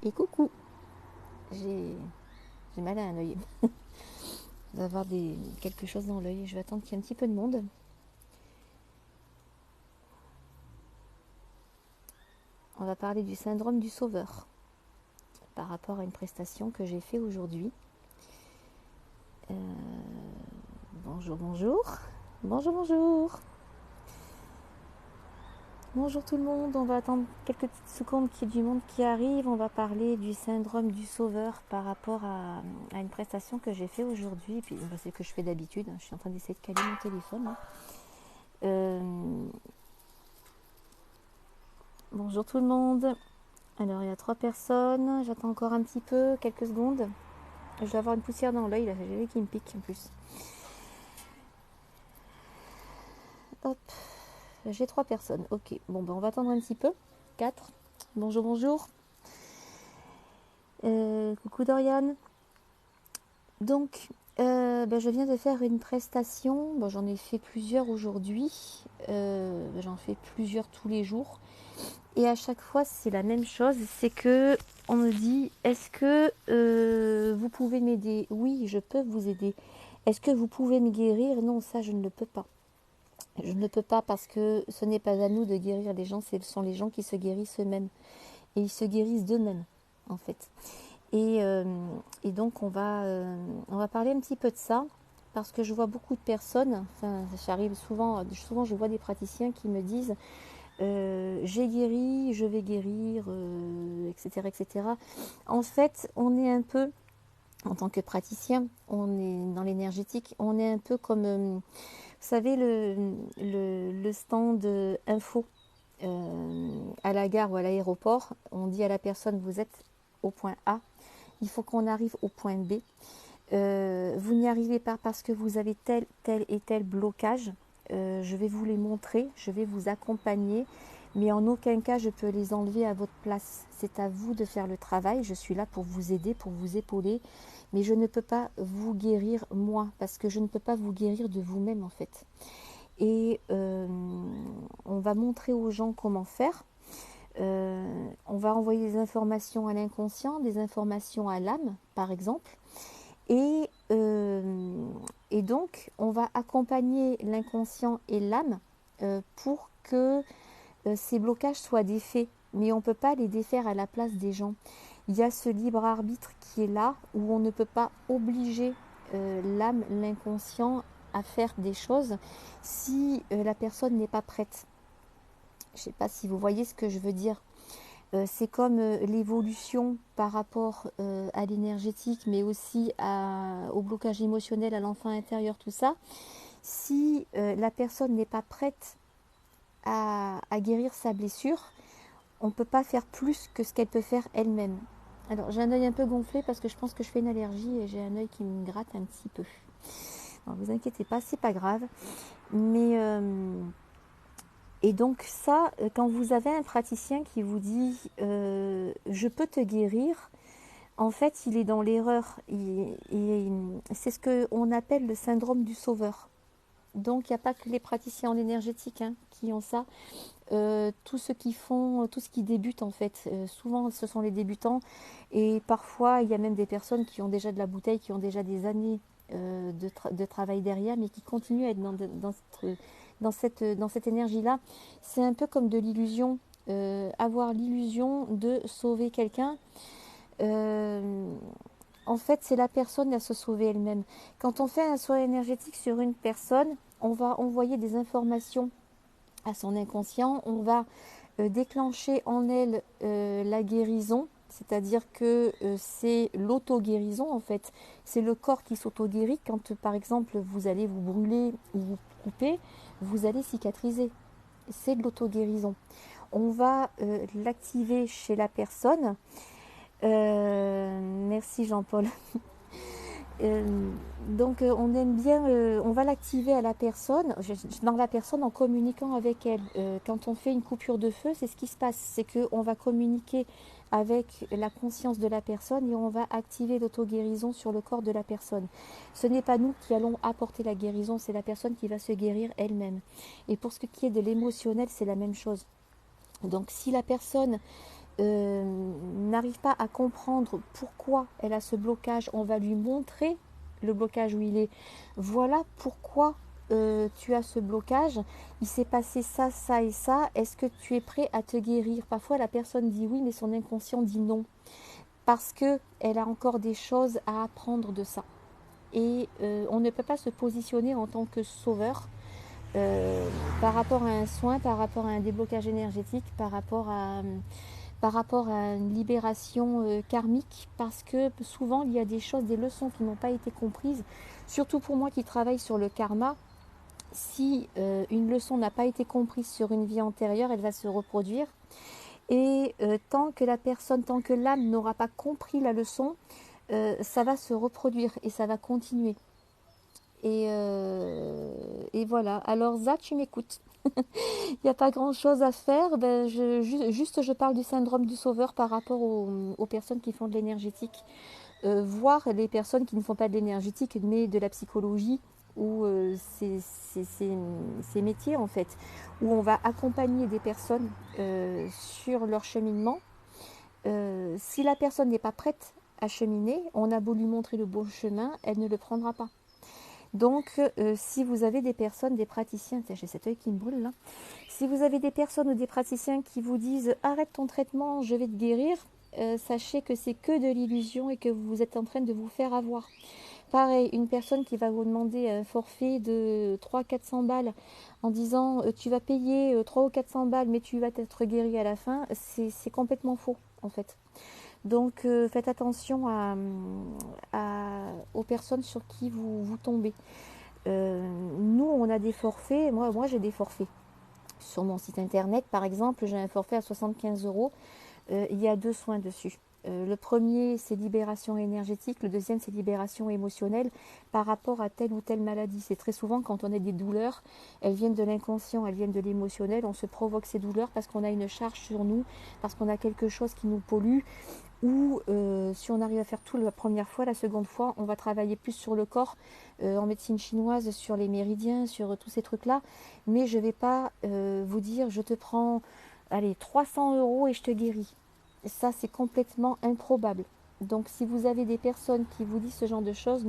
Et coucou, j'ai j'ai mal à un œil. Je dois avoir quelque chose dans l'œil. Je vais attendre qu'il y ait un petit peu de monde. On va parler du syndrome du sauveur par rapport à une prestation que j'ai fait aujourd'hui. Euh, bonjour, bonjour. Bonjour, bonjour. Bonjour tout le monde. On va attendre quelques petites secondes qu'il y ait du monde qui arrive. On va parler du syndrome du sauveur par rapport à une prestation que j'ai fait aujourd'hui. Et puis, c'est ce que je fais d'habitude. Je suis en train d'essayer de caler mon téléphone. Là. Bonjour tout le monde. Alors, il y a 3 personnes. J'attends encore un petit peu, quelques secondes. Je dois avoir une poussière dans l'œil, là. J'ai l'œil qui me pique en plus. Hop. J'ai 3 personnes. Ok. Bon, ben, on va attendre un petit peu. 4. Bonjour, bonjour. Coucou Dorian. Donc, je viens de faire une prestation. Bon, j'en ai fait plusieurs aujourd'hui. J'en fais plusieurs tous les jours. Et à chaque fois, c'est la même chose. C'est que on me dit, est-ce que vous pouvez m'aider? Oui, je peux vous aider. Est-ce que vous pouvez me guérir? Non, ça, je ne le peux pas. Je ne le peux pas parce que ce n'est pas à nous de guérir les gens, ce sont les gens qui se guérissent eux-mêmes. Et ils se guérissent d'eux-mêmes, en fait. Et, euh, et donc, on va parler un petit peu de ça parce que je vois beaucoup de personnes, enfin, j'arrive souvent je vois des praticiens qui me disent j'ai guéri, je vais guérir, etc., etc. En fait, on est un peu, en tant que praticien, on est dans l'énergétique, on est un peu comme, vous savez, le stand info à la gare ou à l'aéroport. On dit à la personne, vous êtes au point A, il faut qu'on arrive au point B. Vous n'y arrivez pas parce que vous avez tel et tel blocage. Je vais vous les montrer, je vais vous accompagner, mais en aucun cas je peux les enlever à votre place. C'est à vous de faire le travail. Je suis là pour vous aider, pour vous épauler, mais je ne peux pas vous guérir moi, parce que je ne peux pas vous guérir de vous-même en fait. Et on va montrer aux gens comment faire. On va envoyer des informations à l'inconscient, des informations à l'âme, par exemple. Et, euh, et donc, on va accompagner l'inconscient et l'âme pour que ces blocages soient défaits. Mais on ne peut pas les défaire à la place des gens. Il y a ce libre arbitre qui est là, où on ne peut pas obliger l'âme, l'inconscient à faire des choses si la personne n'est pas prête. Je ne sais pas si vous voyez ce que je veux dire. C'est comme l'évolution par rapport à l'énergétique, mais aussi au blocage émotionnel, à l'enfant intérieur, tout ça. Si la personne n'est pas prête à guérir sa blessure, on ne peut pas faire plus que ce qu'elle peut faire elle-même. Alors j'ai un œil un peu gonflé parce que je pense que je fais une allergie et j'ai un œil qui me gratte un petit peu. Alors vous inquiétez pas, c'est pas grave. Mais et donc ça, quand vous avez un praticien qui vous dit je peux te guérir, en fait, il est dans l'erreur. C'est ce qu'on appelle le syndrome du sauveur. Donc, il n'y a pas que les praticiens en énergétique qui ont ça. Tous ceux qui font, tous ceux qui débutent, en fait, souvent, ce sont les débutants. Et parfois, il y a même des personnes qui ont déjà de la bouteille, qui ont déjà des années de travail derrière, mais qui continuent à être dans cette énergie-là. C'est un peu comme de l'illusion. Avoir l'illusion de sauver quelqu'un. Euh, En fait, c'est la personne à se sauver elle-même. Quand on fait un soin énergétique sur une personne, on va envoyer des informations à son inconscient, on va déclencher en elle la guérison, c'est-à-dire que c'est l'auto-guérison en fait. C'est le corps qui s'auto-guérit quand par exemple vous allez vous brûler ou vous couper, vous allez cicatriser. C'est de l'auto-guérison. On va l'activer chez la personne. Merci Jean-Paul. Donc on aime bien, on va l'activer à la personne, dans la personne en communiquant avec elle. Quand on fait une coupure de feu, c'est ce qui se passe, c'est qu'on va communiquer avec la conscience de la personne et on va activer l'auto-guérison sur le corps de la personne. Ce n'est pas nous qui allons apporter la guérison, c'est la personne qui va se guérir elle-même. Et pour ce qui est de l'émotionnel, c'est la même chose. Donc si la personne n'arrive pas à comprendre pourquoi elle a ce blocage, on va lui montrer le blocage où il est. Voilà pourquoi tu as ce blocage. Il s'est passé ça, ça et ça. Est-ce que tu es prêt à te guérir? Parfois, la personne dit oui, mais son inconscient dit non. Parce qu'elle a encore des choses à apprendre de ça. Et on ne peut pas se positionner en tant que sauveur euh, par rapport à un soin, par rapport à un déblocage énergétique, par rapport à une libération karmique, parce que souvent il y a des choses, des leçons qui n'ont pas été comprises, surtout pour moi qui travaille sur le karma. Si une leçon n'a pas été comprise sur une vie antérieure, elle va se reproduire. Et tant que la personne, tant que l'âme n'aura pas compris la leçon, ça va se reproduire et ça va continuer. Et voilà. Alors Za, tu m'écoutes. Il n'y a pas grand-chose à faire. Ben, juste, je parle du syndrome du sauveur par rapport aux personnes qui font de l'énergétique. Voir les personnes qui ne font pas de l'énergétique, mais de la psychologie ou ces métiers, en fait, où on va accompagner des personnes sur leur cheminement. Si la personne n'est pas prête à cheminer, on a beau lui montrer le bon chemin, elle ne le prendra pas. Donc, si vous avez des personnes, des praticiens, j'ai cet œil qui me brûle là, si vous avez des personnes ou des praticiens qui vous disent arrête ton traitement, je vais te guérir, sachez que c'est que de l'illusion et que vous êtes en train de vous faire avoir. Pareil, une personne qui va vous demander un forfait de 300-400 balles en disant tu vas payer 300 ou 400 balles mais tu vas être guéri à la fin, c'est complètement faux en fait. Donc faites attention aux personnes sur qui vous tombez. Nous, on a des forfaits. Moi j'ai des forfaits. Sur mon site internet, par exemple, j'ai un forfait à 75 euros. Il y a 2 soins dessus. Le premier, c'est libération énergétique. Le deuxième, c'est libération émotionnelle par rapport à telle ou telle maladie. C'est très souvent quand on a des douleurs, elles viennent de l'inconscient, elles viennent de l'émotionnel. On se provoque ces douleurs parce qu'on a une charge sur nous, parce qu'on a quelque chose qui nous pollue. Ou si on arrive à faire tout la première fois, la seconde fois, on va travailler plus sur le corps, en médecine chinoise, sur les méridiens, sur tous ces trucs-là. Mais je ne vais pas vous dire, je te prends, allez, 300 euros et je te guéris. Ça, c'est complètement improbable. Donc, si vous avez des personnes qui vous disent ce genre de choses,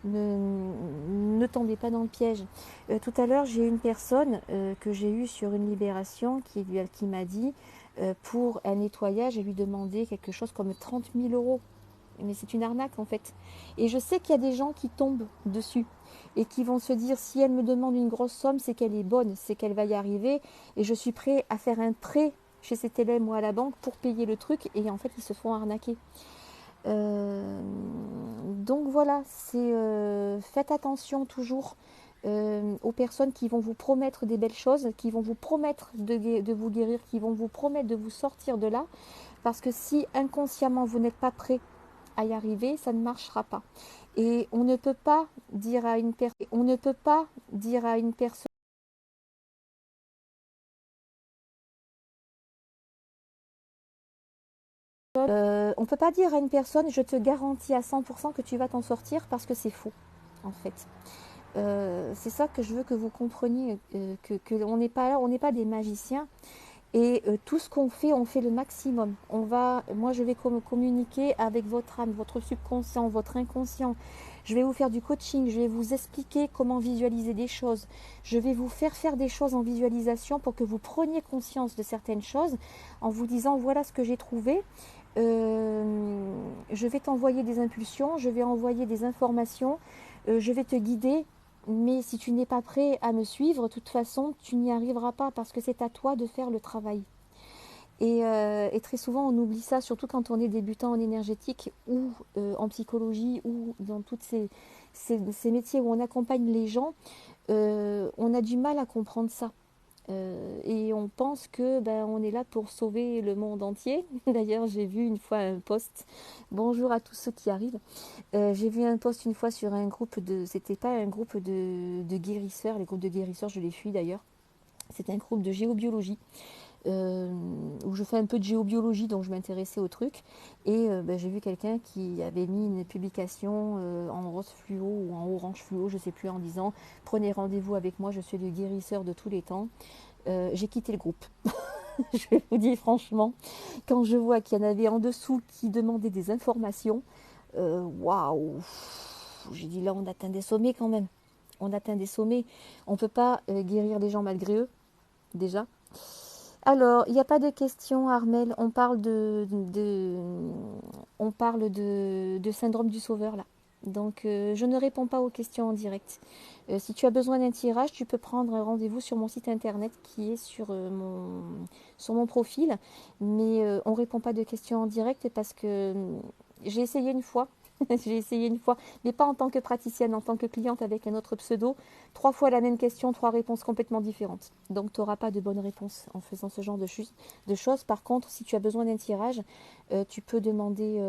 ne tombez pas dans le piège. Tout à l'heure, j'ai une personne que j'ai eue sur une libération qui m'a dit pour un nettoyage, elle lui demandait quelque chose comme 30 000 euros. Mais c'est une arnaque en fait. Et je sais qu'il y a des gens qui tombent dessus et qui vont se dire si elle me demande une grosse somme, c'est qu'elle est bonne, c'est qu'elle va y arriver et je suis prêt à faire un prêt chez cet élève ou à la banque pour payer le truc et en fait ils se font arnaquer. Donc voilà, faites attention toujours aux personnes qui vont vous promettre des belles choses, qui vont vous promettre de vous guérir, qui vont vous promettre de vous sortir de là, parce que si inconsciemment vous n'êtes pas prêt à y arriver, ça ne marchera pas. Et on ne peut pas dire à une personne, on peut pas dire à une personne, je te garantis à 100% que tu vas t'en sortir parce que c'est faux, en fait. C'est ça que je veux que vous compreniez, que on n'est pas là, on n'est pas des magiciens. Et tout ce qu'on fait, on fait le maximum. Moi, je vais communiquer avec votre âme, votre subconscient, votre inconscient. Je vais vous faire du coaching, je vais vous expliquer comment visualiser des choses. Je vais vous faire des choses en visualisation pour que vous preniez conscience de certaines choses en vous disant voilà ce que j'ai trouvé. Je vais t'envoyer des impulsions, je vais envoyer des informations, je vais te guider. Mais si tu n'es pas prêt à me suivre, de toute façon, tu n'y arriveras pas parce que c'est à toi de faire le travail. Et très souvent, on oublie ça, surtout quand on est débutant en énergétique ou en psychologie ou dans tous ces métiers où on accompagne les gens. On a du mal à comprendre ça. Et on pense que ben, on est là pour sauver le monde entier. D'ailleurs, j'ai vu une fois un post. Bonjour à tous ceux qui arrivent. J'ai vu un post une fois sur un groupe c'était pas un groupe de guérisseurs, les groupes de guérisseurs, je les fuis d'ailleurs. C'est un groupe de géobiologie euh, où je fais un peu de géobiologie, donc je m'intéressais au truc. Et ben, j'ai vu quelqu'un qui avait mis une publication en rose fluo ou en orange fluo, je sais plus, en disant prenez rendez-vous avec moi, je suis le guérisseur de tous les temps. J'ai quitté le groupe. Je vous dis franchement, quand je vois qu'il y en avait en dessous qui demandaient des informations, waouh, j'ai dit là on atteint des sommets quand même. On atteint des sommets. On ne peut pas guérir les gens malgré eux, déjà. Alors, il n'y a pas de question, Armel. On parle de syndrome du sauveur, là. Donc, je ne réponds pas aux questions en direct. Si tu as besoin d'un tirage, tu peux prendre un rendez-vous sur mon site internet qui est sur mon profil. Mais on ne répond pas de questions en direct parce que j'ai essayé une fois. J'ai essayé une fois, mais pas en tant que praticienne, en tant que cliente avec un autre pseudo. 3 fois la même question, 3 réponses complètement différentes. Donc tu n'auras pas de bonne réponse en faisant ce genre de choses. Par contre, si tu as besoin d'un tirage, tu peux demander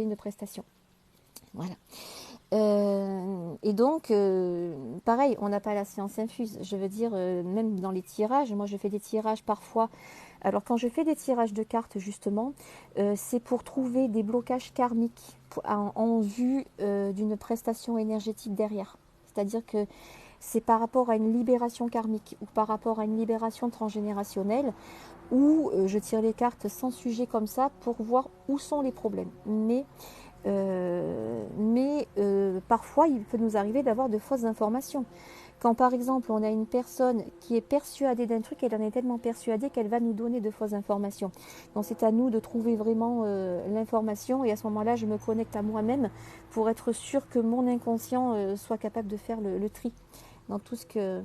une prestation. Voilà. Et donc, pareil, on n'a pas la science infuse. Je veux dire, même dans les tirages, moi je fais des tirages parfois. Alors quand je fais des tirages de cartes, justement, c'est pour trouver des blocages karmiques en vue d'une prestation énergétique derrière. C'est-à-dire que c'est par rapport à une libération karmique ou par rapport à une libération transgénérationnelle où je tire les cartes sans sujet comme ça pour voir où sont les problèmes. Mais parfois, il peut nous arriver d'avoir de fausses informations. Quand par exemple, on a une personne qui est persuadée d'un truc, elle en est tellement persuadée qu'elle va nous donner de fausses informations. Donc c'est à nous de trouver vraiment l'information et à ce moment-là, je me connecte à moi-même pour être sûre que mon inconscient soit capable de faire le tri dans tout ce que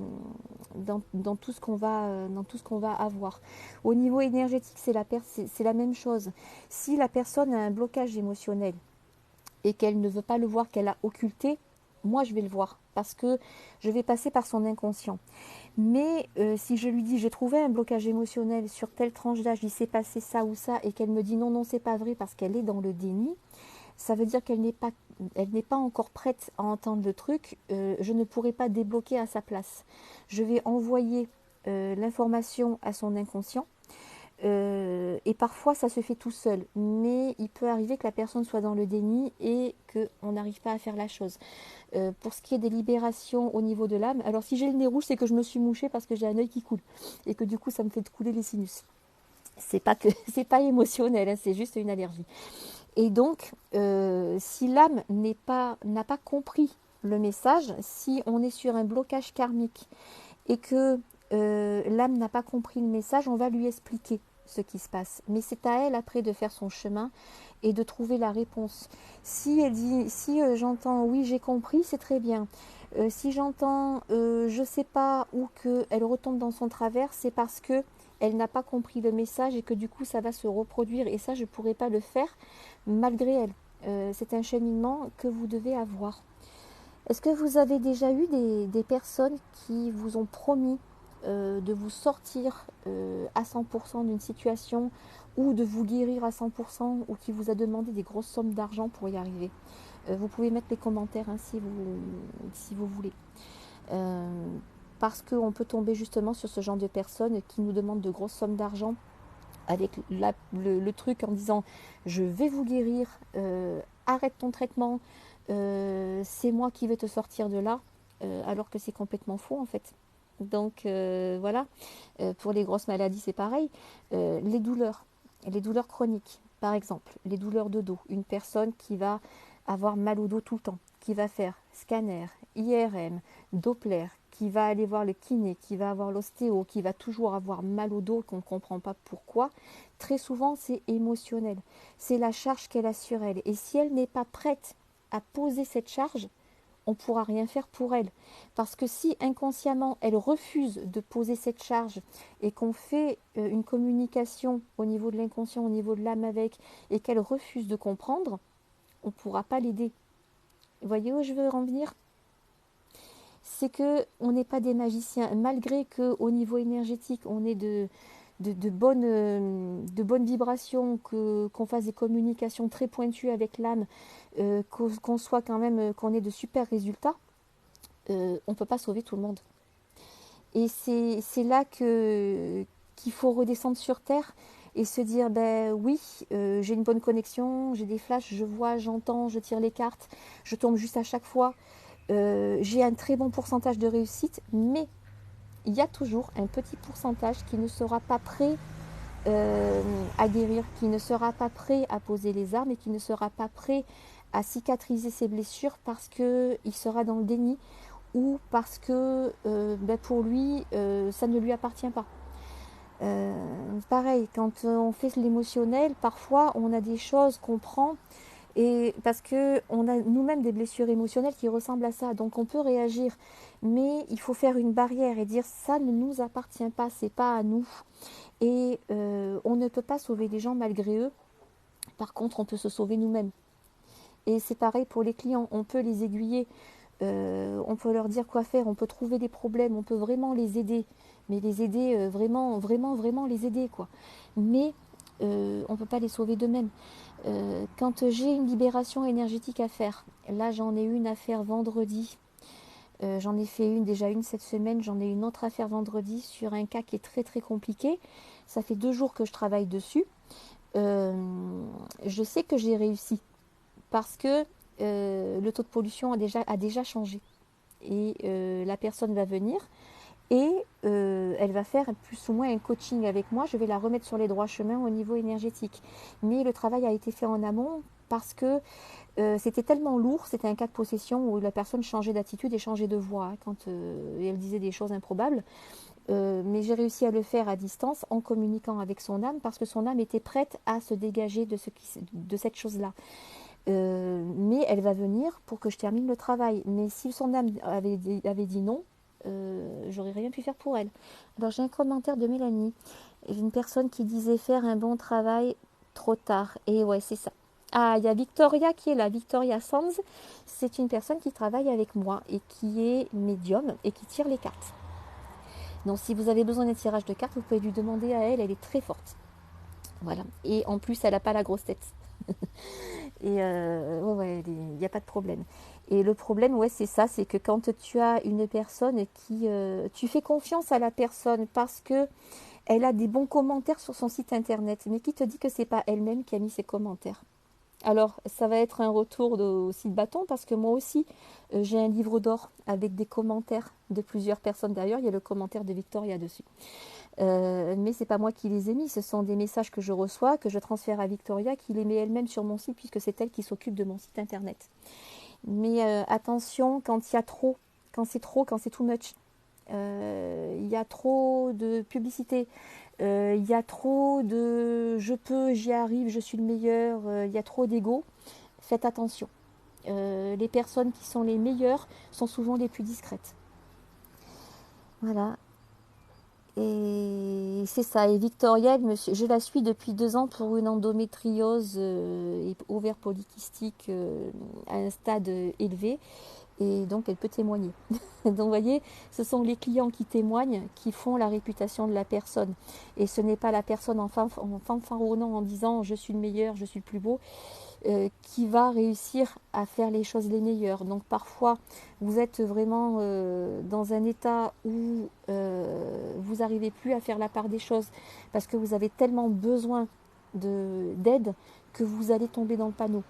dans tout ce qu'on va avoir. Au niveau énergétique, c'est la même chose. Si la personne a un blocage émotionnel et qu'elle ne veut pas le voir, qu'elle a occulté, moi je vais le voir parce que je vais passer par son inconscient. Mais si je lui dis j'ai trouvé un blocage émotionnel sur telle tranche d'âge, il s'est passé ça ou ça, et qu'elle me dit non, non, c'est pas vrai parce qu'elle est dans le déni, ça veut dire qu'elle n'est pas encore prête à entendre le truc, je ne pourrai pas débloquer à sa place. Je vais envoyer l'information à son inconscient. Et parfois ça se fait tout seul, mais il peut arriver que la personne soit dans le déni et qu'on n'arrive pas à faire la chose. Pour ce qui est des libérations au niveau de l'âme, alors si j'ai le nez rouge, c'est que je me suis mouchée parce que j'ai un œil qui coule et que du coup ça me fait couler les sinus. C'est pas que c'est pas émotionnel, hein, c'est juste une allergie. Et donc, si l'âme n'a pas compris le message, si on est sur un blocage karmique et que l'âme n'a pas compris le message, on va lui expliquer ce qui se passe. Mais c'est à elle après de faire son chemin et de trouver la réponse. Si elle dit, si j'entends oui j'ai compris, c'est très bien. Si j'entends je sais pas ou qu'elle retombe dans son travers, c'est parce que elle n'a pas compris le message et que du coup ça va se reproduire. Et ça je ne pourrais pas le faire malgré elle. C'est un cheminement que vous devez avoir. Est-ce que vous avez déjà eu des personnes qui vous ont promis de vous sortir à 100% d'une situation ou de vous guérir à 100% ou qui vous a demandé des grosses sommes d'argent pour y arriver? Vous pouvez mettre les commentaires hein, si vous voulez. Euh, Parce qu'on peut tomber justement sur ce genre de personnes qui nous demandent de grosses sommes d'argent avec le truc en disant je vais vous guérir, arrête ton traitement, c'est moi qui vais te sortir de là, alors que c'est complètement faux en fait. Donc voilà. Pour les grosses maladies c'est pareil. Les douleurs chroniques, par exemple, les douleurs de dos, une personne qui va avoir mal au dos tout le temps, qui va faire scanner, IRM, Doppler, qui va aller voir le kiné, qui va avoir l'ostéo, qui va toujours avoir mal au dos, qu'on ne comprend pas pourquoi, très souvent c'est émotionnel. C'est la charge qu'elle a sur elle. Et si elle n'est pas prête à poser cette charge, on ne pourra rien faire pour elle. Parce que si inconsciemment elle refuse de poser cette charge et qu'on fait une communication au niveau de l'inconscient, au niveau de l'âme avec, et qu'elle refuse de comprendre, on ne pourra pas l'aider. Vous voyez où je veux en venir? C'est que on n'est pas des magiciens, malgré qu'au niveau énergétique, on est de bonnes vibrations, qu'on fasse des communications très pointues avec l'âme, qu'on soit quand même, qu'on ait de super résultats, on ne peut pas sauver tout le monde. Et c'est là qu'il faut redescendre sur Terre et se dire, ben oui, j'ai une bonne connexion, j'ai des flashs, je vois, j'entends, je tire les cartes, je tombe juste à chaque fois, j'ai un très bon pourcentage de réussite, mais il y a toujours un petit pourcentage qui ne sera pas prêt à guérir, qui ne sera pas prêt à poser les armes et qui ne sera pas prêt à cicatriser ses blessures parce qu'il sera dans le déni ou parce que pour lui, ça ne lui appartient pas. Pareil, quand on fait l'émotionnel, parfois on a des choses qu'on prend et parce que on a nous-mêmes des blessures émotionnelles qui ressemblent à ça, donc on peut réagir, mais il faut faire une barrière et dire ça ne nous appartient pas, c'est pas à nous. Et on ne peut pas sauver les gens malgré eux. Par contre, on peut se sauver nous-mêmes. Et c'est pareil pour les clients, on peut les aiguiller, on peut leur dire quoi faire, on peut trouver des problèmes, on peut vraiment les aider, mais les aider vraiment, vraiment, vraiment les aider quoi. Mais on ne peut pas les sauver d'eux-mêmes. Quand j'ai une libération énergétique à faire, là j'en ai une à faire vendredi, j'en ai fait déjà une cette semaine, j'en ai une autre à faire vendredi sur un cas qui est très très compliqué. Ça fait 2 jours que je travaille dessus. Je sais que j'ai réussi parce que le taux de pollution a déjà changé. Et la personne va venir et elle va faire plus ou moins un coaching avec moi. Je vais la remettre sur les droits chemins au niveau énergétique. Mais le travail a été fait en amont parce que c'était tellement lourd, c'était un cas de possession où la personne changeait d'attitude et changeait de voix quand elle disait des choses improbables. Mais j'ai réussi à le faire à distance en communiquant avec son âme parce que son âme était prête à se dégager de cette chose-là. Mais elle va venir pour que je termine le travail. Mais si son âme avait dit non, j'aurais rien pu faire pour elle. Alors j'ai un commentaire de Mélanie, une personne qui disait faire un bon travail trop tard. Et ouais, c'est ça. Ah, il y a Victoria qui est là, Victoria Sands. C'est une personne qui travaille avec moi et qui est médium et qui tire les cartes. Donc si vous avez besoin d'un tirage de cartes, vous pouvez lui demander à elle, elle est très forte. Voilà. Et en plus, elle n'a pas la grosse tête. Et ouais, il n'y a pas de problème. Et le problème, ouais, c'est ça, c'est que quand tu as une personne qui... tu fais confiance à la personne parce que elle a des bons commentaires sur son site internet, mais qui te dit que c'est pas elle-même qui a mis ses commentaires. Alors, ça va être un retour aussi de bâton parce que moi aussi, j'ai un livre d'or avec des commentaires de plusieurs personnes. D'ailleurs, il y a le commentaire de Victoria dessus. Mais c'est pas moi qui les ai mis, ce sont des messages que je reçois, que je transfère à Victoria, qui les met elle-même sur mon site puisque c'est elle qui s'occupe de mon site internet. Mais attention quand il y a trop, quand c'est too much. Il y a trop de publicité, il y a trop de je peux, j'y arrive, je suis le meilleur, il y a trop d'ego. Faites attention. Les personnes qui sont les meilleures sont souvent les plus discrètes. Voilà. Et c'est ça. Et Victoria, je la suis depuis 2 ans pour une endométriose et ovaire polykystique à un stade élevé. Et donc, elle peut témoigner. Donc, vous voyez, ce sont les clients qui témoignent qui font la réputation de la personne. Et ce n'est pas la personne en fanfaronnant en disant je suis le meilleur, je suis le plus beau, qui va réussir à faire les choses les meilleures. Donc parfois, vous êtes vraiment dans un état où vous n'arrivez plus à faire la part des choses parce que vous avez tellement besoin d'aide que vous allez tomber dans le panneau.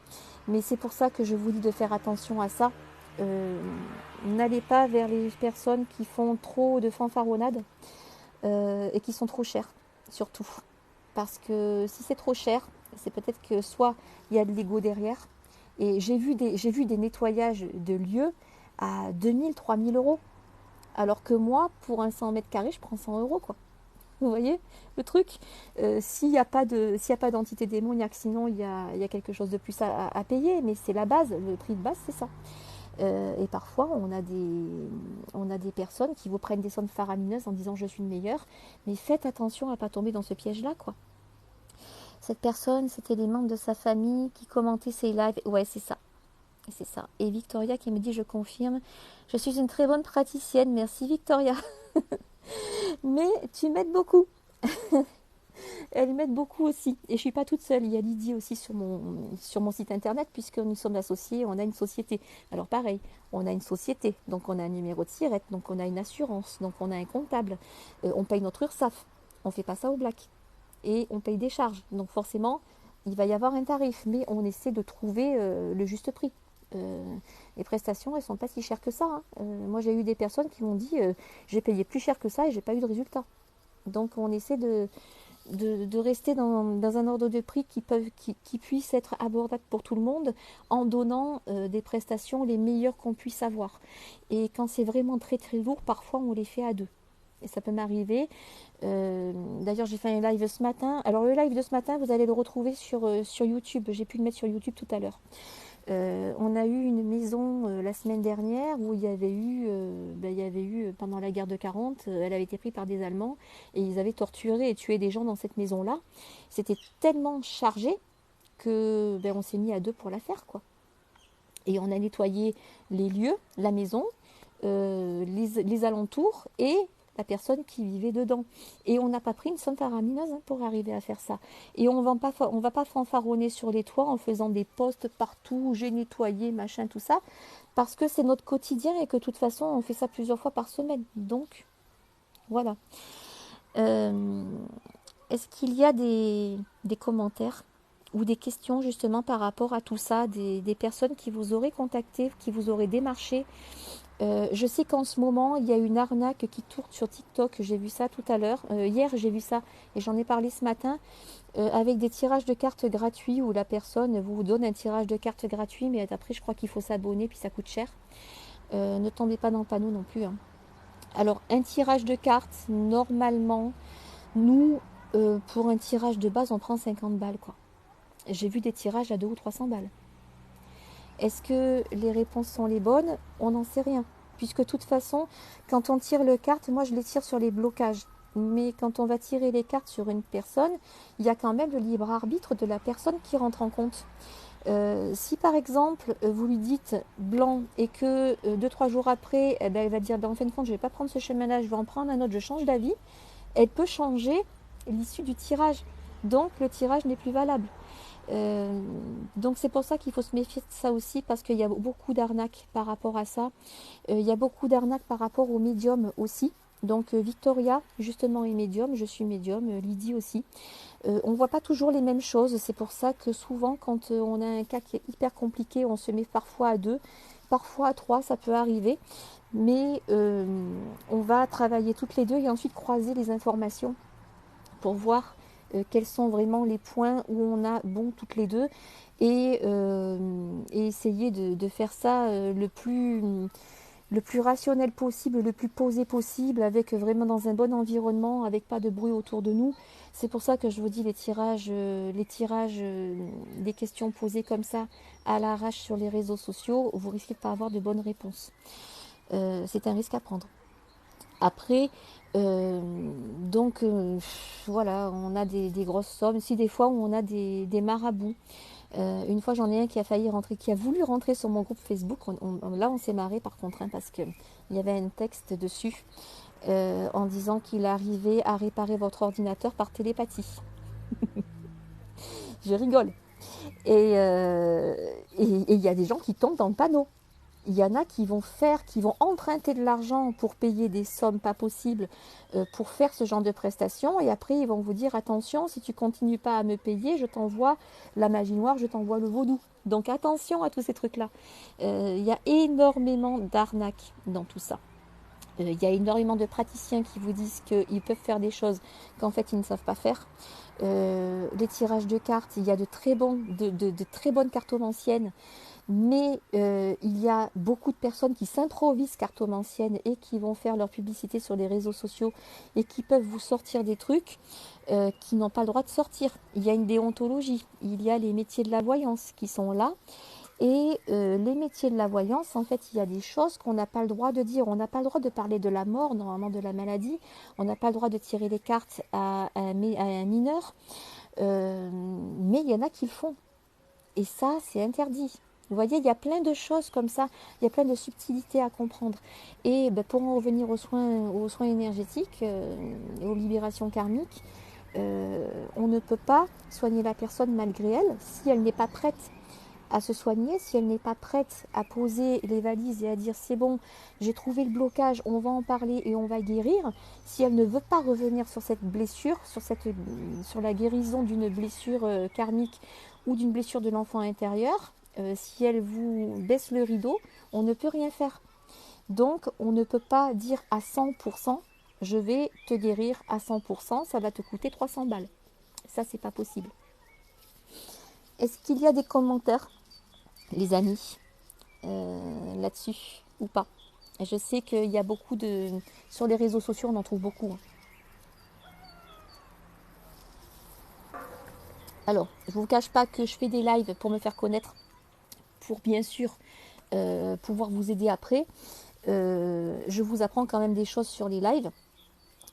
Mais c'est pour ça que je vous dis de faire attention à ça. Euh, N'allez pas vers les personnes qui font trop de fanfaronnades et qui sont trop chères, surtout. Parce que si c'est trop cher, c'est peut-être que soit il y a de l'ego derrière. Et j'ai vu des nettoyages de lieux à 2000, 3000 euros. Alors que moi, pour un 100 mètres carrés, je prends 100 euros, quoi. Vous voyez le truc. S'il n'y a pas d'entité démoniaque, sinon il y a quelque chose de plus à payer. Mais c'est la base, le prix de base, c'est ça. Et parfois, on a des personnes qui vous prennent des sommes faramineuses en disant je suis le meilleur. Mais faites attention à ne pas tomber dans ce piège-là, quoi. Cette personne, c'était les membres de sa famille qui commentaient ses lives. Ouais, c'est ça. C'est ça. Et Victoria qui me dit, je confirme, je suis une très bonne praticienne. Merci Victoria. Mais tu m'aides beaucoup. Elle m'aide beaucoup aussi. Et je ne suis pas toute seule. Il y a Lydie aussi sur mon site internet, puisque nous sommes associés, on a une société. Alors pareil, on a une société, donc on a un numéro de SIRET, donc on a une assurance, donc on a un comptable. On paye notre URSSAF. On ne fait pas ça au black. Et on paye des charges. Donc forcément, il va y avoir un tarif, mais on essaie de trouver le juste prix. Les prestations, elles sont pas si chères que ça, hein. Moi, j'ai eu des personnes qui m'ont dit, j'ai payé plus cher que ça et j'ai pas eu de résultat. Donc, on essaie de rester dans un ordre de prix qui puisse être abordable pour tout le monde en donnant des prestations les meilleures qu'on puisse avoir. Et quand c'est vraiment très très lourd, parfois on les fait à deux. Et ça peut m'arriver. D'ailleurs, j'ai fait un live ce matin. Alors, le live de ce matin, vous allez le retrouver sur YouTube. J'ai pu le mettre sur YouTube tout à l'heure. On a eu une maison la semaine dernière où il y avait eu pendant la guerre de 40, elle avait été prise par des Allemands et ils avaient torturé et tué des gens dans cette maison-là. C'était tellement chargé que on s'est mis à deux pour la faire, quoi. Et on a nettoyé les lieux, la maison, les alentours et la personne qui vivait dedans. Et on n'a pas pris une somme faramineuse pour arriver à faire ça. Et on ne va pas fanfaronner sur les toits en faisant des postes partout, j'ai nettoyé, machin, tout ça, parce que c'est notre quotidien et que de toute façon, on fait ça plusieurs fois par semaine. Donc, voilà. Euh, Est-ce qu'il y a des commentaires ou des questions justement par rapport à tout ça, des personnes qui vous auraient contacté, qui vous auraient démarché? Je sais qu'en ce moment, il y a une arnaque qui tourne sur TikTok. J'ai vu ça tout à l'heure. Hier, j'ai vu ça et j'en ai parlé ce matin avec des tirages de cartes gratuits où la personne vous donne un tirage de cartes gratuit, mais après, je crois qu'il faut s'abonner puis ça coûte cher. Ne tombez pas dans le panneau non plus, hein. Alors, un tirage de cartes, normalement, nous, pour un tirage de base, on prend 50 balles, quoi. J'ai vu des tirages à 200 ou 300 balles. Est-ce que les réponses sont les bonnes? On n'en sait rien. Puisque de toute façon, quand on tire les cartes, moi je les tire sur les blocages. Mais quand on va tirer les cartes sur une personne, il y a quand même le libre arbitre de la personne qui rentre en compte. Si par exemple vous lui dites blanc et que 2-3 jours après, elle va dire en fin de compte je ne vais pas prendre ce chemin-là, je vais en prendre un autre, je change d'avis, elle peut changer l'issue du tirage. Donc le tirage n'est plus valable. Donc c'est pour ça qu'il faut se méfier de ça aussi parce qu'il y a beaucoup d'arnaques par rapport à ça. Il y a beaucoup d'arnaques par rapport aux médiums aussi. Donc Victoria justement est médium, je suis médium, Lydie aussi. On ne voit pas toujours les mêmes choses, c'est pour ça que souvent quand on a un cas qui est hyper compliqué, on se met parfois à deux, parfois à trois, ça peut arriver. Mais on va travailler toutes les deux et ensuite croiser les informations pour voir quels sont vraiment les points où on a bon toutes les deux et essayer de faire ça le plus rationnel possible, le plus posé possible, avec vraiment dans un bon environnement, avec pas de bruit autour de nous. C'est pour ça que je vous dis les questions posées comme ça à l'arrache sur les réseaux sociaux, vous risquez de pas avoir de bonnes réponses. C'est un risque à prendre. Après, euh, donc voilà, on a des grosses sommes. Si des fois où on a des marabouts. Une fois j'en ai un qui a failli rentrer, qui a voulu rentrer sur mon groupe Facebook. Là on s'est marré par contre hein, parce qu'il y avait un texte dessus en disant qu'il arrivait à réparer votre ordinateur par télépathie. Je rigole. Et il y a des gens qui tombent dans le panneau. Il y en a qui vont emprunter de l'argent pour payer des sommes pas possibles pour faire ce genre de prestations. Et après, ils vont vous dire, attention, si tu continues pas à me payer, je t'envoie la magie noire, je t'envoie le vaudou. Donc attention à tous ces trucs-là. Il y a énormément d'arnaques dans tout ça. Il y a énormément de praticiens qui vous disent qu'ils peuvent faire des choses qu'en fait ils ne savent pas faire. Les tirages de cartes, il y a de très bonnes cartomanciennes, mais il y a beaucoup de personnes qui s'improvisent cartomanciennes et qui vont faire leur publicité sur les réseaux sociaux et qui peuvent vous sortir des trucs qui n'ont pas le droit de sortir. Il y a une déontologie, il y a les métiers de la voyance qui sont là. Et les métiers de la voyance, en fait, il y a des choses qu'on n'a pas le droit de dire. On n'a pas le droit de parler de la mort, normalement de la maladie. On n'a pas le droit de tirer les cartes à un mineur. Mais il y en a qui le font. Et ça, c'est interdit. Vous voyez, il y a plein de choses comme ça. Il y a plein de subtilités à comprendre. Et pour en revenir aux soins énergétiques et aux libérations karmiques, on ne peut pas soigner la personne malgré elle si elle n'est pas prête à se soigner, si elle n'est pas prête à poser les valises et à dire c'est bon, j'ai trouvé le blocage, on va en parler et on va guérir, si elle ne veut pas revenir sur cette blessure, sur la guérison d'une blessure karmique ou d'une blessure de l'enfant intérieur, Si elle vous baisse le rideau, on ne peut rien faire. Donc, on ne peut pas dire à 100%, je vais te guérir à 100%, ça va te coûter 300 balles. Ça, c'est pas possible. Est-ce qu'il y a des commentaires, les amis, là-dessus ou pas? Je sais qu'il y a beaucoup de... Sur les réseaux sociaux, on en trouve beaucoup, hein. Alors, je ne vous cache pas que je fais des lives pour me faire connaître, pour bien sûr pouvoir vous aider après. Je vous apprends quand même des choses sur les lives.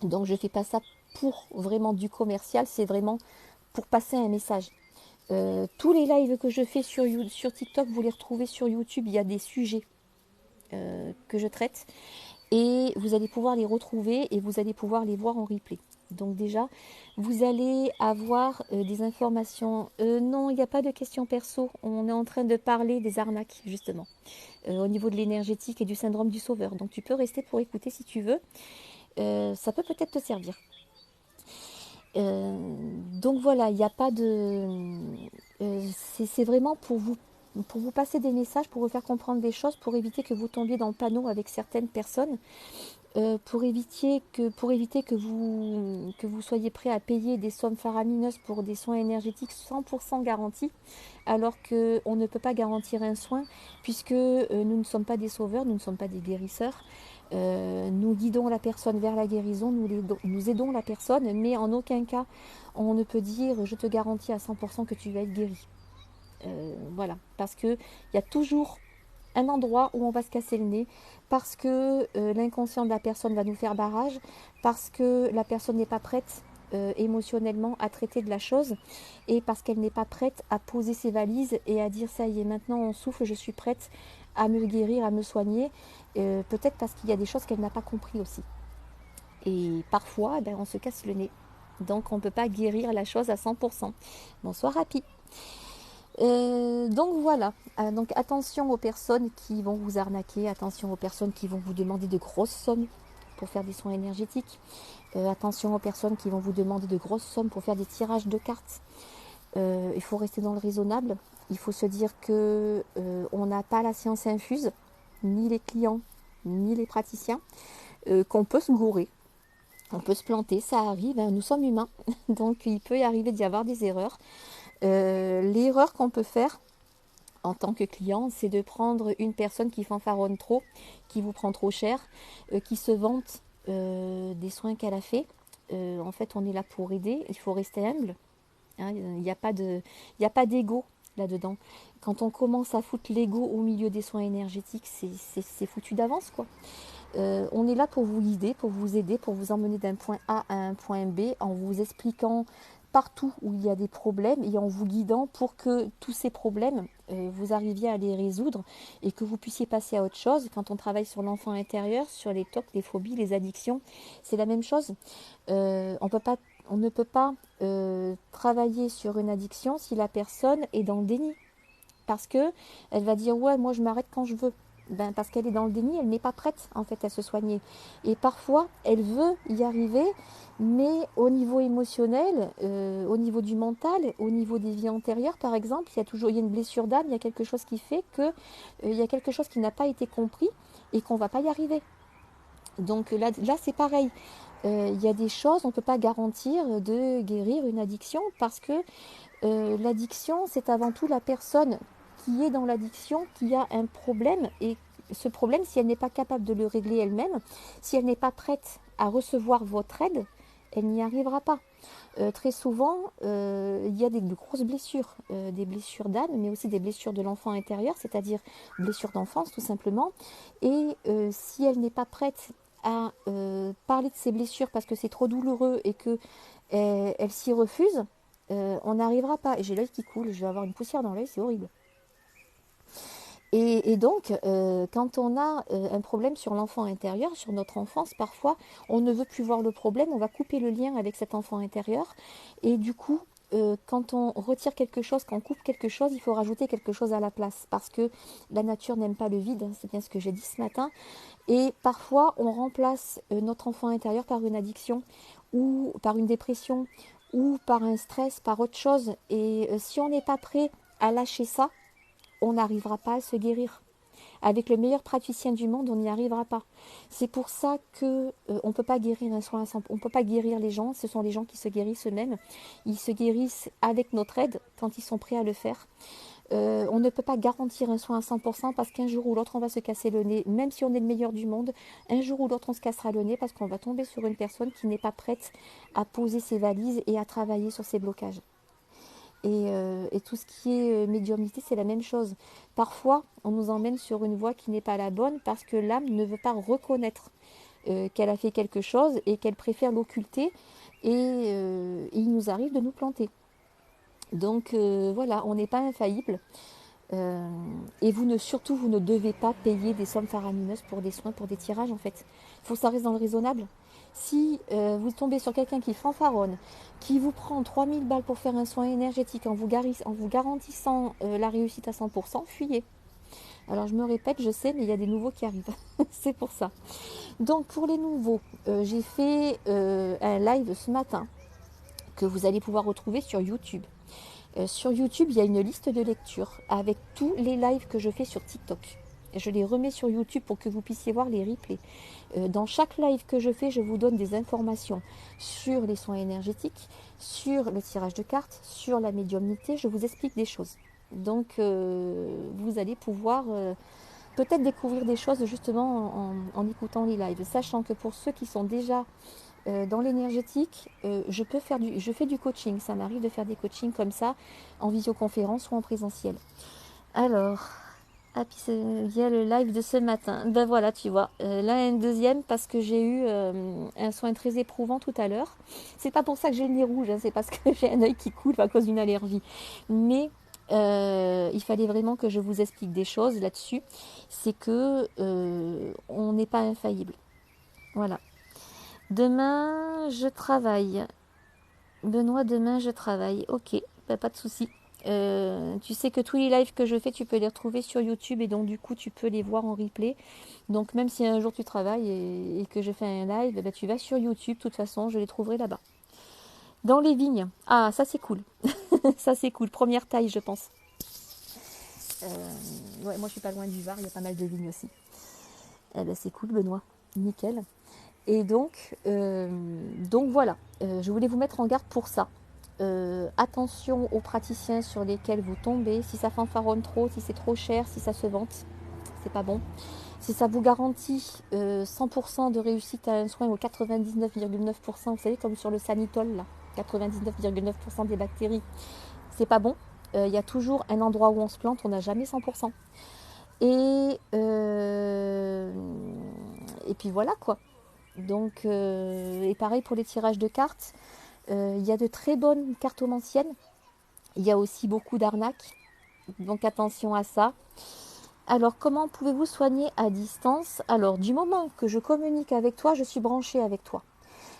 Donc, je ne fais pas ça pour vraiment du commercial, c'est vraiment pour passer un message. Tous les lives que je fais sur TikTok, vous les retrouvez sur YouTube. Il y a des sujets que je traite et vous allez pouvoir les retrouver et vous allez pouvoir les voir en replay. Donc déjà, vous allez avoir des informations. Non, il n'y a pas de questions perso. On est en train de parler des arnaques, justement, au niveau de l'énergétique et du syndrome du sauveur. Donc tu peux rester pour écouter si tu veux. Ça peut peut-être te servir. Donc voilà, il n'y a pas de... c'est vraiment pour vous passer des messages, pour vous faire comprendre des choses, pour éviter que vous tombiez dans le panneau avec certaines personnes, pour éviter que vous soyez prêt à payer des sommes faramineuses pour des soins énergétiques 100% garantis, alors qu'on ne peut pas garantir un soin, puisque nous ne sommes pas des sauveurs, nous ne sommes pas des guérisseurs. Nous guidons la personne vers la guérison, nous aidons la personne, mais en aucun cas on ne peut dire je te garantis à 100% que tu vas être guéri. Voilà, parce qu'il y a toujours un endroit où on va se casser le nez, parce que l'inconscient de la personne va nous faire barrage, parce que la personne n'est pas prête émotionnellement à traiter de la chose, et parce qu'elle n'est pas prête à poser ses valises et à dire ça y est, maintenant on souffle, je suis prête à me guérir, à me soigner, peut-être parce qu'il y a des choses qu'elle n'a pas compris aussi. Et parfois, ben, on se casse le nez. Donc on ne peut pas guérir la chose à 100%. Bonsoir Happy. Donc voilà, donc attention aux personnes qui vont vous arnaquer, attention aux personnes qui vont vous demander de grosses sommes pour faire des soins énergétiques, attention aux personnes qui vont vous demander de grosses sommes pour faire des tirages de cartes. Il faut rester dans le raisonnable, il faut se dire que on n'a pas la science infuse, ni les clients, ni les praticiens, qu'on peut se gourer. On peut se planter, ça arrive, hein, nous sommes humains, donc il peut y arriver d'y avoir des erreurs. L'erreur qu'on peut faire en tant que client, c'est de prendre une personne qui fanfaronne trop, qui vous prend trop cher, qui se vante des soins qu'elle a fait. En fait, on est là pour aider, il faut rester humble. Hein, il n'y a pas d'ego là-dedans. Quand on commence à foutre l'ego au milieu des soins énergétiques, c'est foutu d'avance, quoi. On est là pour vous guider, pour vous aider, pour vous emmener d'un point A à un point B en vous expliquant partout où il y a des problèmes et en vous guidant pour que tous ces problèmes, vous arriviez à les résoudre et que vous puissiez passer à autre chose. Quand on travaille sur l'enfant intérieur, sur les TOC, les phobies, les addictions, c'est la même chose. On ne peut pas travailler sur une addiction si la personne est dans le déni. Parce que elle va dire ouais, moi je m'arrête quand je veux. Ben, parce qu'elle est dans le déni, elle n'est pas prête en fait à se soigner. Et parfois, elle veut y arriver, mais au niveau émotionnel, au niveau du mental, au niveau des vies antérieures, par exemple, il y a une blessure d'âme, il y a quelque chose qui fait que il y a quelque chose qui n'a pas été compris et qu'on va pas y arriver. Donc là c'est pareil. Il y a des choses, on ne peut pas garantir de guérir une addiction parce que l'addiction, c'est avant tout la personne qui est dans l'addiction qui a un problème et ce problème, si elle n'est pas capable de le régler elle-même, si elle n'est pas prête à recevoir votre aide, elle n'y arrivera pas. Très souvent, il y a de grosses blessures, des blessures d'âme, mais aussi des blessures de l'enfant intérieur, c'est-à-dire blessures d'enfance tout simplement. Et si elle n'est pas prête à parler de ses blessures parce que c'est trop douloureux et que elle s'y refuse, on n'arrivera pas. Et j'ai l'œil qui coule, je vais avoir une poussière dans l'œil, c'est horrible. Et donc, quand on a un problème sur l'enfant intérieur, sur notre enfance, parfois, on ne veut plus voir le problème, on va couper le lien avec cet enfant intérieur. Et du coup, quand on retire quelque chose, quand on coupe quelque chose, il faut rajouter quelque chose à la place. Parce que la nature n'aime pas le vide, hein, c'est bien ce que j'ai dit ce matin. Et parfois, on remplace notre enfant intérieur par une addiction ou par une dépression ou par un stress, par autre chose. Et si on n'est pas prêt à lâcher ça, on n'arrivera pas à se guérir. Avec le meilleur praticien du monde, on n'y arrivera pas. C'est pour ça que on ne peut pas guérir un soin à 100%. On ne peut pas guérir les gens. Ce sont les gens qui se guérissent eux-mêmes. Ils se guérissent avec notre aide quand ils sont prêts à le faire. On ne peut pas garantir un soin à 100% parce qu'un jour ou l'autre on va se casser le nez. Même si on est le meilleur du monde, un jour ou l'autre on se cassera le nez parce qu'on va tomber sur une personne qui n'est pas prête à poser ses valises et à travailler sur ses blocages. Et tout ce qui est médiumnité, c'est la même chose. Parfois, on nous emmène sur une voie qui n'est pas la bonne parce que l'âme ne veut pas reconnaître qu'elle a fait quelque chose et qu'elle préfère l'occulter. Il nous arrive de nous planter. Donc voilà, on n'est pas infaillible. Et surtout, vous ne devez pas payer des sommes faramineuses pour des soins, pour des tirages en fait. Il faut que ça reste dans le raisonnable. Si vous tombez sur quelqu'un qui fanfaronne, qui vous prend 3000 balles pour faire un soin énergétique en vous garantissant la réussite à 100%, fuyez. Alors je me répète, je sais, mais il y a des nouveaux qui arrivent. C'est pour ça. Donc pour les nouveaux, j'ai fait un live ce matin que vous allez pouvoir retrouver sur YouTube. Sur YouTube, il y a une liste de lecture avec tous les lives que je fais sur TikTok. Je les remets sur YouTube pour que vous puissiez voir les replays. Dans chaque live que je fais, je vous donne des informations sur les soins énergétiques, sur le tirage de cartes, sur la médiumnité. Je vous explique des choses. Donc, vous allez pouvoir peut-être découvrir des choses justement en écoutant les lives. Sachant que pour ceux qui sont déjà dans l'énergétique, je fais du coaching. Ça m'arrive de faire des coachings comme ça, en visioconférence ou en présentiel. Alors, il y a le live de ce matin. Ben voilà, tu vois. Là, un deuxième parce que j'ai eu un soin très éprouvant tout à l'heure. C'est pas pour ça que j'ai le nez rouge, hein, c'est parce que j'ai un œil qui coule à cause d'une allergie. Mais il fallait vraiment que je vous explique des choses là-dessus. C'est que on n'est pas infaillible. Voilà. Demain, je travaille. Benoît, demain, je travaille. Ok, bah, pas de souci. Tu sais que tous les lives que je fais, tu peux les retrouver sur YouTube et donc du coup, tu peux les voir en replay. Donc même si un jour tu travailles et que je fais un live, bah, tu vas sur YouTube. De toute façon, je les trouverai là-bas. Dans les vignes. Ah, ça c'est cool. Ça c'est cool. Première taille, je pense. Ouais, moi je suis pas loin du Var, il y a pas mal de vignes aussi. Eh ben, c'est cool, Benoît. Nickel. Et donc voilà, je voulais vous mettre en garde pour ça. Attention aux praticiens sur lesquels vous tombez. Si ça fanfaronne trop, si c'est trop cher, si ça se vante, c'est pas bon. Si ça vous garantit 100% de réussite à un soin ou 99,9%, vous savez, comme sur le Sanitol, là, 99,9% des bactéries, c'est pas bon. Il y a toujours un endroit où on se plante, on n'a jamais 100%. Et puis voilà quoi. Donc, et pareil pour les tirages de cartes, il y a de très bonnes cartomanciennes. Il y a aussi beaucoup d'arnaques, donc attention à ça. Alors, comment pouvez-vous soigner à distance? Alors, du moment que je communique avec toi, je suis branchée avec toi.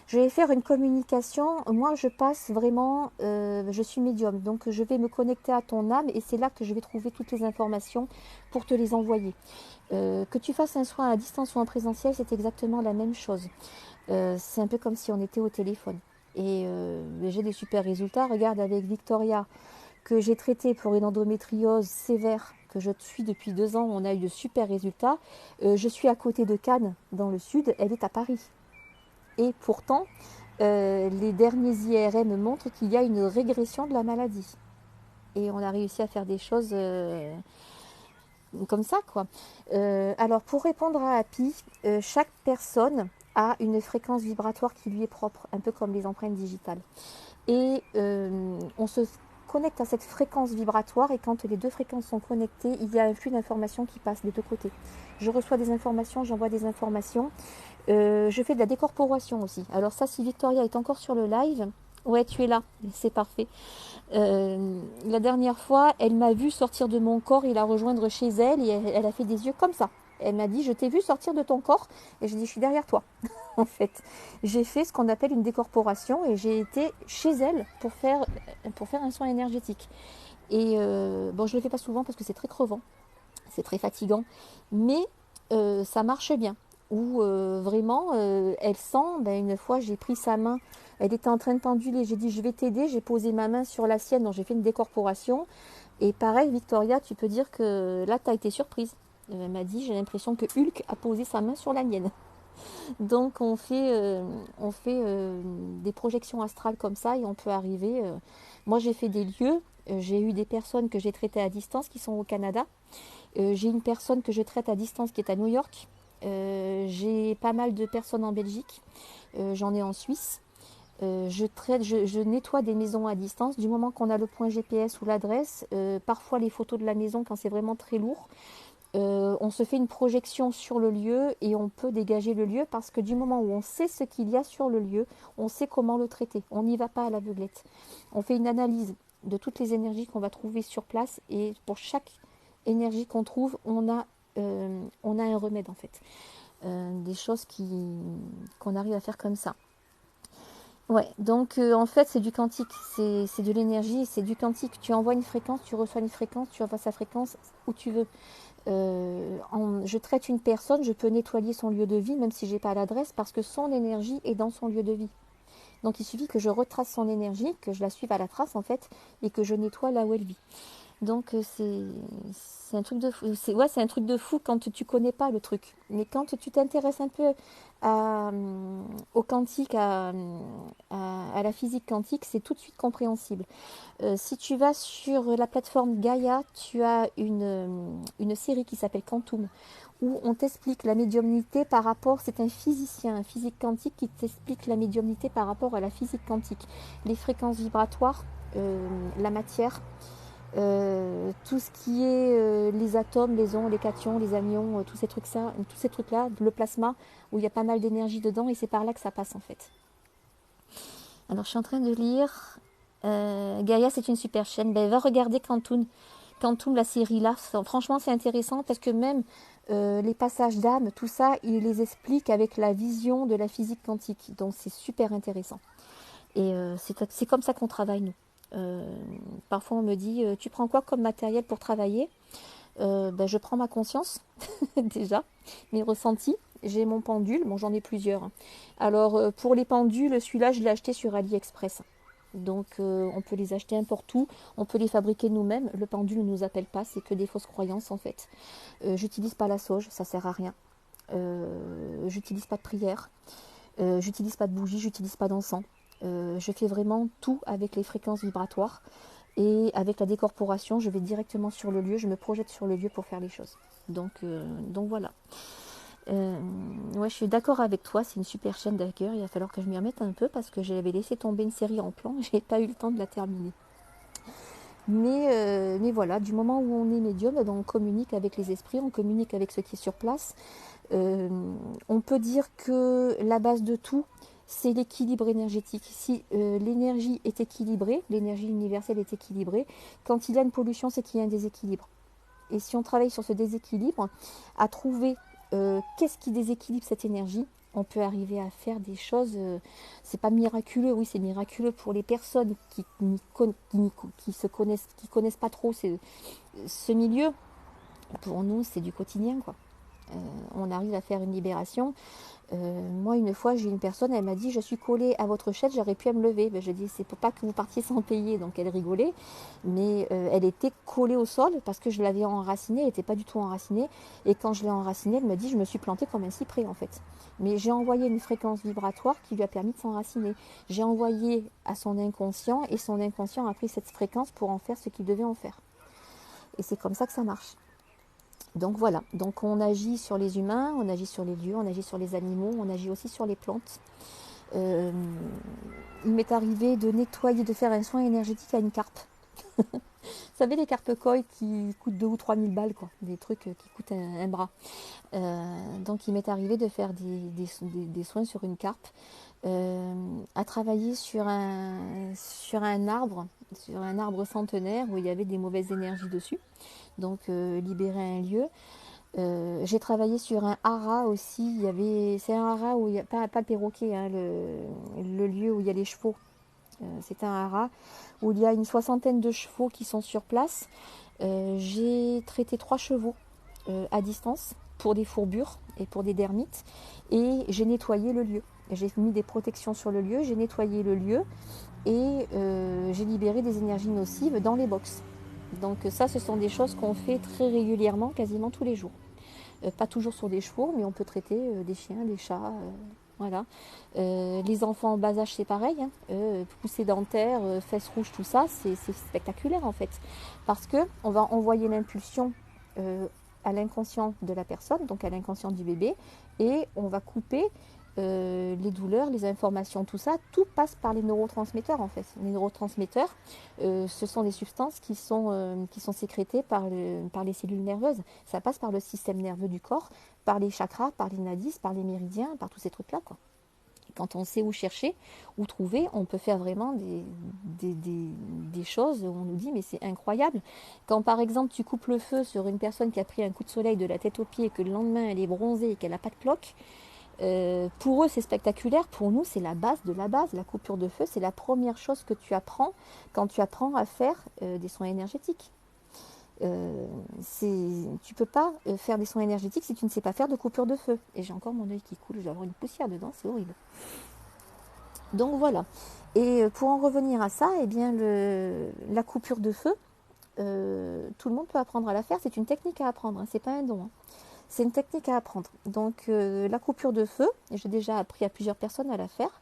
Je vais faire une communication. Moi, je passe vraiment, je suis médium, donc je vais me connecter à ton âme et c'est là que je vais trouver toutes les informations pour te les envoyer. Que tu fasses un soin à distance ou en présentiel, c'est exactement la même chose. C'est un peu comme si on était au téléphone. Et j'ai des super résultats. Regarde avec Victoria, que j'ai traité pour une endométriose sévère, que je suis depuis 2 ans, on a eu de super résultats. Je suis à côté de Cannes, dans le sud, elle est à Paris. Et pourtant, les derniers IRM montrent qu'il y a une régression de la maladie. Et on a réussi à faire des choses comme ça, quoi. Alors, pour répondre à Happy, chaque personne a une fréquence vibratoire qui lui est propre, un peu comme les empreintes digitales. Et on se connecte à cette fréquence vibratoire et quand les deux fréquences sont connectées, il y a un flux d'informations qui passe des deux côtés. Je reçois des informations, j'envoie des informations. Je fais de la décorporation aussi. Alors ça, si Victoria est encore sur le live, ouais, tu es là, c'est parfait. La dernière fois, elle m'a vu sortir de mon corps et la rejoindre chez elle et elle a fait des yeux comme ça. Elle m'a dit, je t'ai vu sortir de ton corps et j'ai dit, je suis derrière toi. En fait, j'ai fait ce qu'on appelle une décorporation et j'ai été chez elle pour faire un soin énergétique. Et bon, je ne le fais pas souvent parce que c'est très crevant, c'est très fatigant, mais ça marche bien. où vraiment elle sent, une fois j'ai pris sa main, elle était en train de penduler, j'ai dit je vais t'aider, j'ai posé ma main sur la sienne, donc j'ai fait une décorporation. Et pareil, Victoria, tu peux dire que là, tu as été surprise. Elle m'a dit, j'ai l'impression que Hulk a posé sa main sur la mienne. Donc on fait des projections astrales comme ça et on peut arriver. Moi, j'ai fait des lieux. J'ai eu des personnes que j'ai traitées à distance qui sont au Canada. J'ai une personne que je traite à distance qui est à New York. J'ai pas mal de personnes en Belgique. J'en ai en Suisse. Je nettoie des maisons à distance. Du moment qu'on a le point GPS ou l'adresse, parfois les photos de la maison quand c'est vraiment très lourd, on se fait une projection sur le lieu et on peut dégager le lieu parce que du moment où on sait ce qu'il y a sur le lieu, on sait comment le traiter. On n'y va pas à l'aveuglette. On fait une analyse de toutes les énergies qu'on va trouver sur place et pour chaque énergie qu'on trouve, on a un remède en fait. Des choses qu'on arrive à faire comme ça. Ouais, donc en fait c'est du quantique, c'est de l'énergie, c'est du quantique. Tu envoies une fréquence, tu reçois une fréquence, tu envoies sa fréquence où tu veux. Je traite une personne, je peux nettoyer son lieu de vie même si j'ai pas l'adresse parce que son énergie est dans son lieu de vie. Donc il suffit que je retrace son énergie, que je la suive à la trace en fait, et que je nettoie là où elle vit. Donc c'est un truc de fou. C'est un truc de fou quand tu connais pas le truc. Mais quand tu t'intéresses un peu au quantique, à la physique quantique, c'est tout de suite compréhensible. Si tu vas sur la plateforme Gaia, tu as une série qui s'appelle Quantum, où on t'explique la médiumnité par rapport, c'est un physicien, un physique quantique qui t'explique la médiumnité par rapport à la physique quantique, les fréquences vibratoires, la matière, tout ce qui est les atomes, les ondes, les cations, les anions, tous ces trucs-là, le plasma, où il y a pas mal d'énergie dedans, et c'est par là que ça passe en fait. Alors je suis en train de lire. Gaïa, c'est une super chaîne. Va regarder Quantum, Quantum, la série là. Franchement, c'est intéressant parce que même les passages d'âme, tout ça, il les explique avec la vision de la physique quantique. Donc c'est super intéressant. Et c'est comme ça qu'on travaille nous. Euh, Parfois on me dit, tu prends quoi comme matériel pour travailler? Je prends ma conscience déjà, mes ressentis. J'ai mon pendule, bon j'en ai plusieurs. Alors pour les pendules, celui-là je l'ai acheté sur AliExpress. Donc on peut les acheter n'importe où, on peut les fabriquer nous-mêmes. Le pendule ne nous appelle pas, c'est que des fausses croyances en fait. J'utilise pas la sauge, ça sert à rien. J'utilise pas de prière, j'utilise pas de bougie, j'utilise pas d'encens. Je fais vraiment tout avec les fréquences vibratoires. Et avec la décorporation, je vais directement sur le lieu, je me projette sur le lieu pour faire les choses. Donc voilà. Ouais, je suis d'accord avec toi, c'est une super chaîne d'accueil. Il va falloir que je m'y remette un peu parce que j'avais laissé tomber une série en plan et j'ai pas eu le temps de la terminer. Mais voilà, du moment où on est médium, on communique avec les esprits, on communique avec ce qui est sur place. Euh, on peut dire que la base de tout, c'est l'équilibre énergétique. Si l'énergie est équilibrée, l'énergie universelle est équilibrée, quand il y a une pollution, c'est qu'il y a un déséquilibre. Et si on travaille sur ce déséquilibre, à trouver qu'est-ce qui déséquilibre cette énergie, on peut arriver à faire des choses. C'est pas miraculeux, oui, c'est miraculeux pour les personnes qui connaissent pas trop ce milieu. Pour nous, c'est du quotidien, quoi. On arrive à faire une libération. Moi, une fois, j'ai une personne, elle m'a dit, je suis collée à votre chaise, j'aurais pu à me lever. Je dis, c'est pour pas que vous partiez sans payer. Donc elle rigolait, mais elle était collée au sol parce que je l'avais enracinée, elle n'était pas du tout enracinée. Et quand je l'ai enracinée, elle me dit, je me suis plantée comme un cyprès en fait. Mais j'ai envoyé une fréquence vibratoire qui lui a permis de s'enraciner. J'ai envoyé à son inconscient et son inconscient a pris cette fréquence pour en faire ce qu'il devait en faire. Et c'est comme ça que ça marche. Donc voilà, donc on agit sur les humains, on agit sur les lieux, on agit sur les animaux, on agit aussi sur les plantes. Euh, il m'est arrivé de nettoyer, de faire un soin énergétique à une carpe. Vous savez les carpes koi qui coûtent 2 ou 3 000 balles, quoi, des trucs qui coûtent un bras. Donc il m'est arrivé de faire des soins sur une carpe, à travailler sur un arbre centenaire où il y avait des mauvaises énergies dessus. Donc libérer un lieu. J'ai travaillé sur un haras aussi. C'est un haras où il y a pas le perroquet, hein, le lieu où il y a les chevaux. C'est un haras où il y a une soixantaine de chevaux qui sont sur place. J'ai traité 3 chevaux à distance. pour des fourbures et pour des dermites. Et j'ai nettoyé le lieu. J'ai mis des protections sur le lieu, j'ai nettoyé le lieu et j'ai libéré des énergies nocives dans les box. Donc ça, ce sont des choses qu'on fait très régulièrement, quasiment tous les jours. Pas toujours sur des chevaux, mais on peut traiter des chiens, des chats. Voilà. Les enfants en bas âge, c'est pareil. Hein. Poussée dentaire, fesses rouges, tout ça, c'est spectaculaire en fait. Parce que on va envoyer l'impulsion à l'inconscient de la personne, donc à l'inconscient du bébé, et on va couper les douleurs, les informations, tout passe par les neurotransmetteurs en fait. Les neurotransmetteurs, ce sont des substances qui sont sécrétées par les cellules nerveuses. Ça passe par le système nerveux du corps, par les chakras, par les nadis, par les méridiens, par tous ces trucs-là, quoi. Quand on sait où chercher, où trouver, on peut faire vraiment des choses où on nous dit mais c'est incroyable. Quand par exemple tu coupes le feu sur une personne qui a pris un coup de soleil de la tête aux pieds et que le lendemain elle est bronzée et qu'elle n'a pas de cloque, pour eux c'est spectaculaire, pour nous c'est la base de la base. La coupure de feu c'est la première chose que tu apprends quand tu apprends à faire des soins énergétiques. Tu ne peux pas faire des soins énergétiques si tu ne sais pas faire de coupure de feu. Et j'ai encore mon œil qui coule, je dois avoir une poussière dedans, c'est horrible. Donc voilà. Et pour en revenir à ça, eh bien la coupure de feu, tout le monde peut apprendre à la faire. C'est une technique à apprendre, hein, c'est pas un don. Hein. C'est une technique à apprendre. Donc la coupure de feu, j'ai déjà appris à plusieurs personnes à la faire.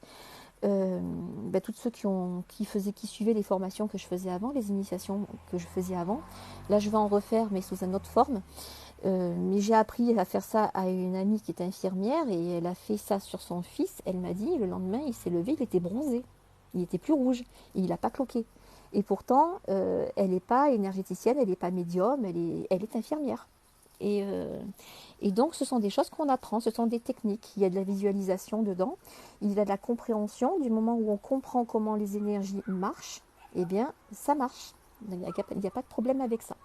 Tous ceux qui suivaient les formations que je faisais avant, les initiations que je faisais avant. Là, je vais en refaire, mais sous une autre forme. Mais j'ai appris à faire ça à une amie qui est infirmière et elle a fait ça sur son fils. Elle m'a dit, le lendemain, il s'est levé, il était bronzé. Il était plus rouge. Et il n'a pas cloqué. Et pourtant, elle n'est pas énergéticienne, elle n'est pas médium, elle est infirmière. Et donc, ce sont des choses qu'on apprend, ce sont des techniques. Il y a de la visualisation dedans, il y a de la compréhension. Du moment où on comprend comment les énergies marchent, eh bien, ça marche. Il n'y a pas de problème avec ça.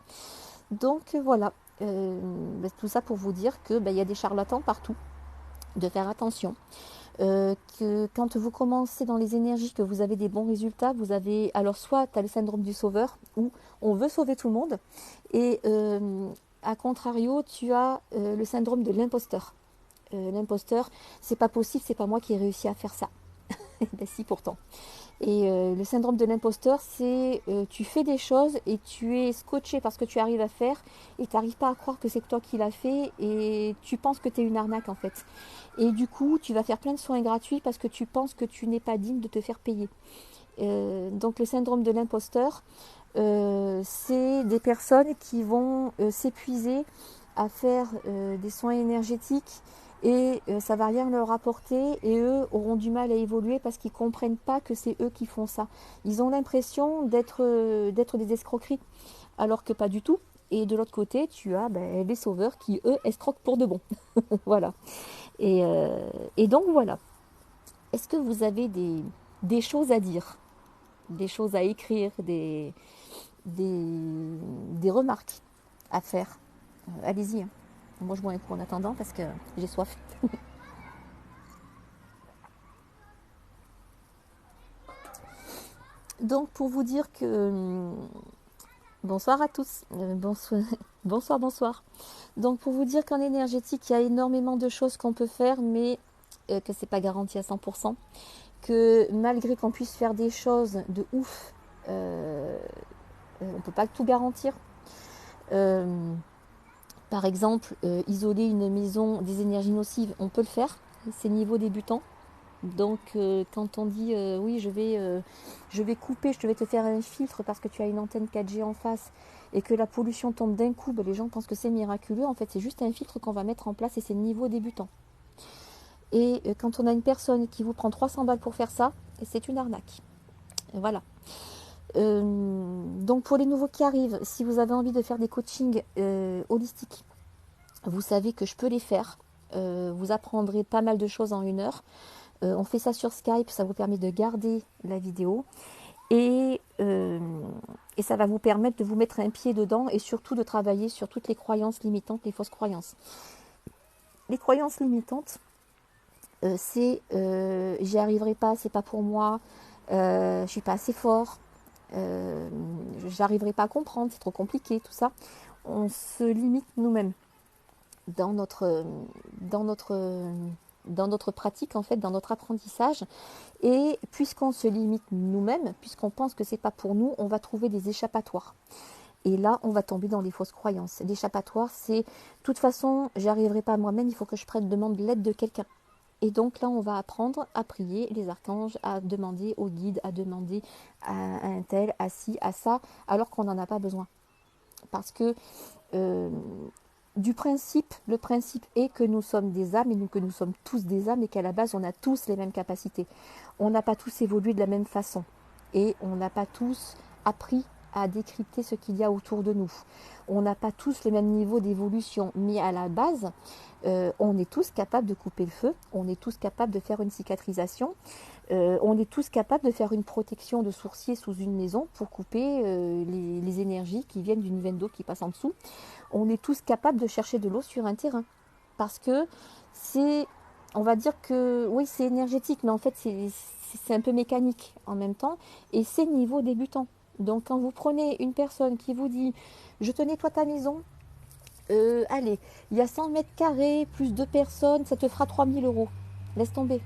Donc, voilà. Tout ça pour vous dire que y a des charlatans partout, de faire attention. Que quand vous commencez dans les énergies, que vous avez des bons résultats, vous avez alors soit tu as le syndrome du sauveur où on veut sauver tout le monde et à contrario tu as le syndrome de l'imposteur. L'imposteur, c'est pas possible, c'est pas moi qui ai réussi à faire ça. Ben si pourtant. Et le syndrome de l'imposteur, c'est tu fais des choses et tu es scotché parce que tu arrives à faire et tu n'arrives pas à croire que c'est toi qui l'as fait et tu penses que tu es une arnaque en fait. Et du coup, tu vas faire plein de soins gratuits parce que tu penses que tu n'es pas digne de te faire payer. Donc le syndrome de l'imposteur, c'est des personnes qui vont s'épuiser à faire des soins énergétiques et ça va rien leur apporter et eux auront du mal à évoluer parce qu'ils comprennent pas que c'est eux qui font ça. Ils ont l'impression d'être des escroqueries alors que pas du tout. Et de l'autre côté, tu as les sauveurs qui eux escroquent pour de bon. Voilà. Et donc voilà. Est-ce que vous avez des choses à dire, des choses à écrire, des remarques à faire? Allez-y. Hein. Moi, je bois un coup en attendant parce que j'ai soif. Donc, pour vous dire que... bonsoir à tous. Bonsoir, bonsoir, bonsoir. Donc, pour vous dire qu'en énergétique, il y a énormément de choses qu'on peut faire, mais que c'est pas garanti à 100%. Que malgré qu'on puisse faire des choses de ouf, on ne peut pas tout garantir. Par exemple, isoler une maison des énergies nocives, on peut le faire, c'est niveau débutant. Donc quand on dit oui je vais couper, je vais te faire un filtre parce que tu as une antenne 4G en face et que la pollution tombe d'un coup, les gens pensent que c'est miraculeux. En fait c'est juste un filtre qu'on va mettre en place et c'est niveau débutant. Et quand on a une personne qui vous prend 300 balles pour faire ça, c'est une arnaque. Et voilà. Donc pour les nouveaux qui arrivent, si vous avez envie de faire des coachings holistiques, vous savez que je peux les faire. Vous apprendrez pas mal de choses en 1 heure. On fait ça sur Skype, ça vous permet de garder la vidéo et ça va vous permettre de vous mettre un pied dedans et surtout de travailler sur toutes les croyances limitantes, les fausses croyances. Les croyances limitantes, c'est j'y arriverai pas, c'est pas pour moi, je suis pas assez fort, j'arriverai pas à comprendre, c'est trop compliqué, tout ça. On se limite nous-mêmes. dans notre, dans notre, dans notre pratique, en fait, dans notre apprentissage. Et puisqu'on se limite nous-mêmes, puisqu'on pense que c'est pas pour nous, on va trouver des échappatoires. Et là, on va tomber dans les fausses croyances. L'échappatoire, c'est, de toute façon, j'y arriverai pas moi-même, il faut que je prenne demande l'aide de quelqu'un. Et donc là, on va apprendre à prier les archanges, à demander au guide, à demander à un tel, à ci, à ça, alors qu'on n'en a pas besoin. Parce que euh, le principe est que nous sommes des âmes et que nous sommes tous des âmes et qu'à la base, on a tous les mêmes capacités. On n'a pas tous évolué de la même façon et on n'a pas tous appris à décrypter ce qu'il y a autour de nous. On n'a pas tous le même niveau d'évolution, mais à la base, on est tous capables de couper le feu, on est tous capables de faire une cicatrisation, on est tous capables de faire une protection de sourcier sous une maison pour couper les énergies qui viennent d'une veine d'eau qui passe en dessous. On est tous capables de chercher de l'eau sur un terrain. Parce que c'est, on va dire que, oui, c'est énergétique, mais en fait, c'est un peu mécanique en même temps. Et c'est niveau débutant. Donc, quand vous prenez une personne qui vous dit, je te nettoie ta maison, allez, il y a 100 mètres carrés, plus 2 personnes, ça te fera 3 000 euros. Laisse tomber.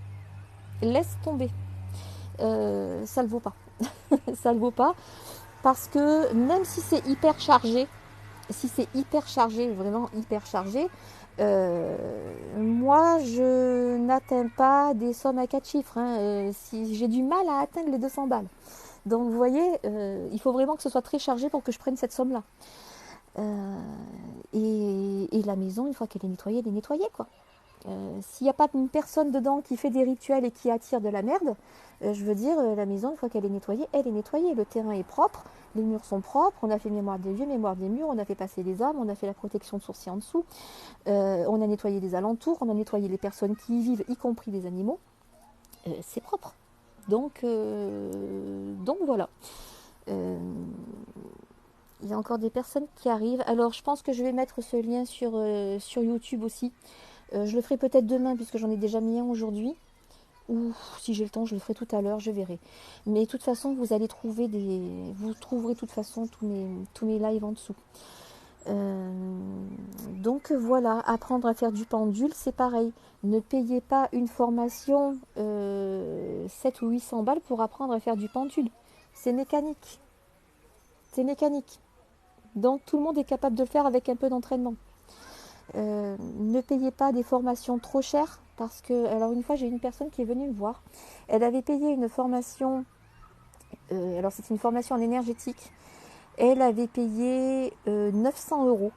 Laisse tomber. Ça ne le vaut pas. Ça ne le vaut pas. Parce que même si c'est hyper chargé, si c'est hyper chargé, vraiment hyper chargé, moi je n'atteins pas des sommes à 4 chiffres. Hein. Si j'ai du mal à atteindre les 200 balles. Donc vous voyez, il faut vraiment que ce soit très chargé pour que je prenne cette somme-là. Et la maison, une fois qu'elle est nettoyée, elle est nettoyée, quoi. S'il n'y a pas une personne dedans qui fait des rituels et qui attire de la merde, je veux dire, la maison, une fois qu'elle est nettoyée, elle est nettoyée. Le terrain est propre, les murs sont propres, on a fait mémoire des lieux, mémoire des murs, on a fait passer les âmes, on a fait la protection de sourcier en dessous, on a nettoyé les alentours, on a nettoyé les personnes qui y vivent, y compris les animaux. C'est propre. Donc voilà. Euh, il y a encore des personnes qui arrivent. Alors je pense que je vais mettre ce lien sur YouTube aussi. Je le ferai peut-être demain puisque j'en ai déjà mis un aujourd'hui. Ou si j'ai le temps, je le ferai tout à l'heure, je verrai. Mais de toute façon, vous trouverez de toute façon tous mes lives en dessous. Euh, donc voilà, apprendre à faire du pendule, c'est pareil. Ne payez pas une formation 7 ou 800 balles pour apprendre à faire du pendule. C'est mécanique. C'est mécanique. Donc tout le monde est capable de le faire avec un peu d'entraînement. Ne payez pas des formations trop chères parce que, alors une fois j'ai une personne qui est venue me voir, elle avait payé une formation, alors c'est une formation en énergétique, elle avait payé 900 euros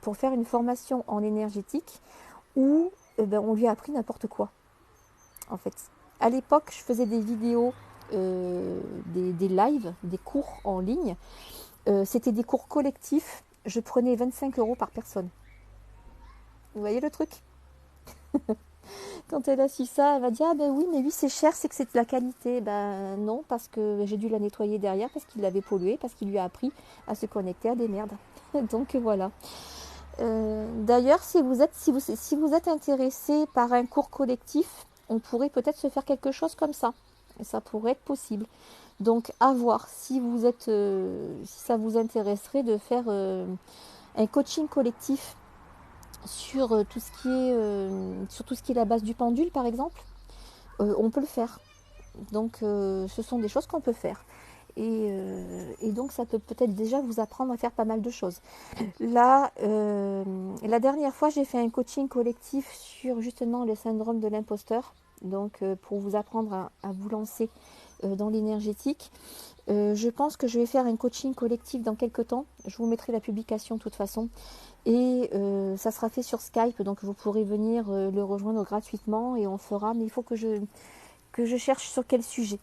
pour faire une formation en énergétique où on lui a appris n'importe quoi en fait. À l'époque je faisais des vidéos, des lives, des cours en ligne, c'était des cours collectifs, je prenais 25 euros par personne. Vous voyez le truc? Quand elle a su ça, elle va dire ah ben oui, mais oui, c'est cher, c'est que c'est de la qualité. Ben non, parce que j'ai dû la nettoyer derrière, parce qu'il l'avait pollué, parce qu'il lui a appris à se connecter à des merdes. Donc voilà. D'ailleurs, si vous êtes intéressé par un cours collectif, on pourrait peut-être se faire quelque chose comme ça. Ça pourrait être possible. Donc à voir si ça vous intéresserait de faire un coaching collectif sur tout ce qui est la base du pendule par exemple, on peut le faire. Donc ce sont des choses qu'on peut faire. Et donc ça peut peut-être déjà vous apprendre à faire pas mal de choses. Là, la dernière fois, j'ai fait un coaching collectif sur justement le syndrome de l'imposteur. Donc pour vous apprendre à vous lancer dans l'énergétique. Je pense que je vais faire un coaching collectif dans quelques temps. Je vous mettrai la publication de toute façon. Et ça sera fait sur Skype, donc vous pourrez venir le rejoindre gratuitement et on fera. Mais il faut que je cherche sur quel sujet.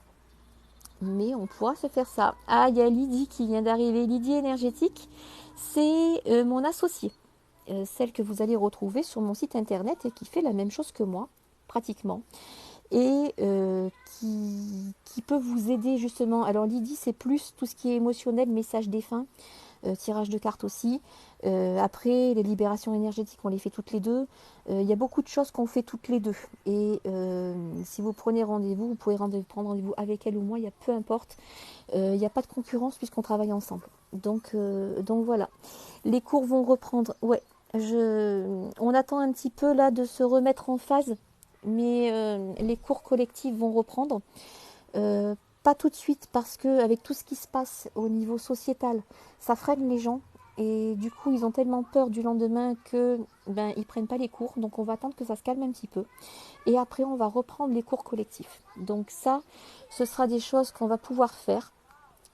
Mais on pourra se faire ça. Ah, il y a Lydie qui vient d'arriver. Lydie énergétique, c'est mon associée. Celle que vous allez retrouver sur mon site internet et qui fait la même chose que moi, pratiquement. Et qui peut vous aider justement. Alors Lydie, c'est plus tout ce qui est émotionnel, message défunt. Tirage de cartes aussi. Après, les libérations énergétiques, on les fait toutes les deux. Il y a beaucoup de choses qu'on fait toutes les deux. Et si vous prenez rendez-vous, vous pouvez prendre rendez-vous avec elle ou moi, il y a peu importe. Il n'y a pas de concurrence puisqu'on travaille ensemble. Donc voilà. Les cours vont reprendre. Ouais. On attend un petit peu là de se remettre en phase, mais les cours collectifs vont reprendre. Euh, Pas tout de suite parce que avec tout ce qui se passe au niveau sociétal, ça freine les gens et du coup ils ont tellement peur du lendemain que ben ils prennent pas les cours. Donc on va attendre que ça se calme un petit peu et après on va reprendre les cours collectifs. Donc ça, ce sera des choses qu'on va pouvoir faire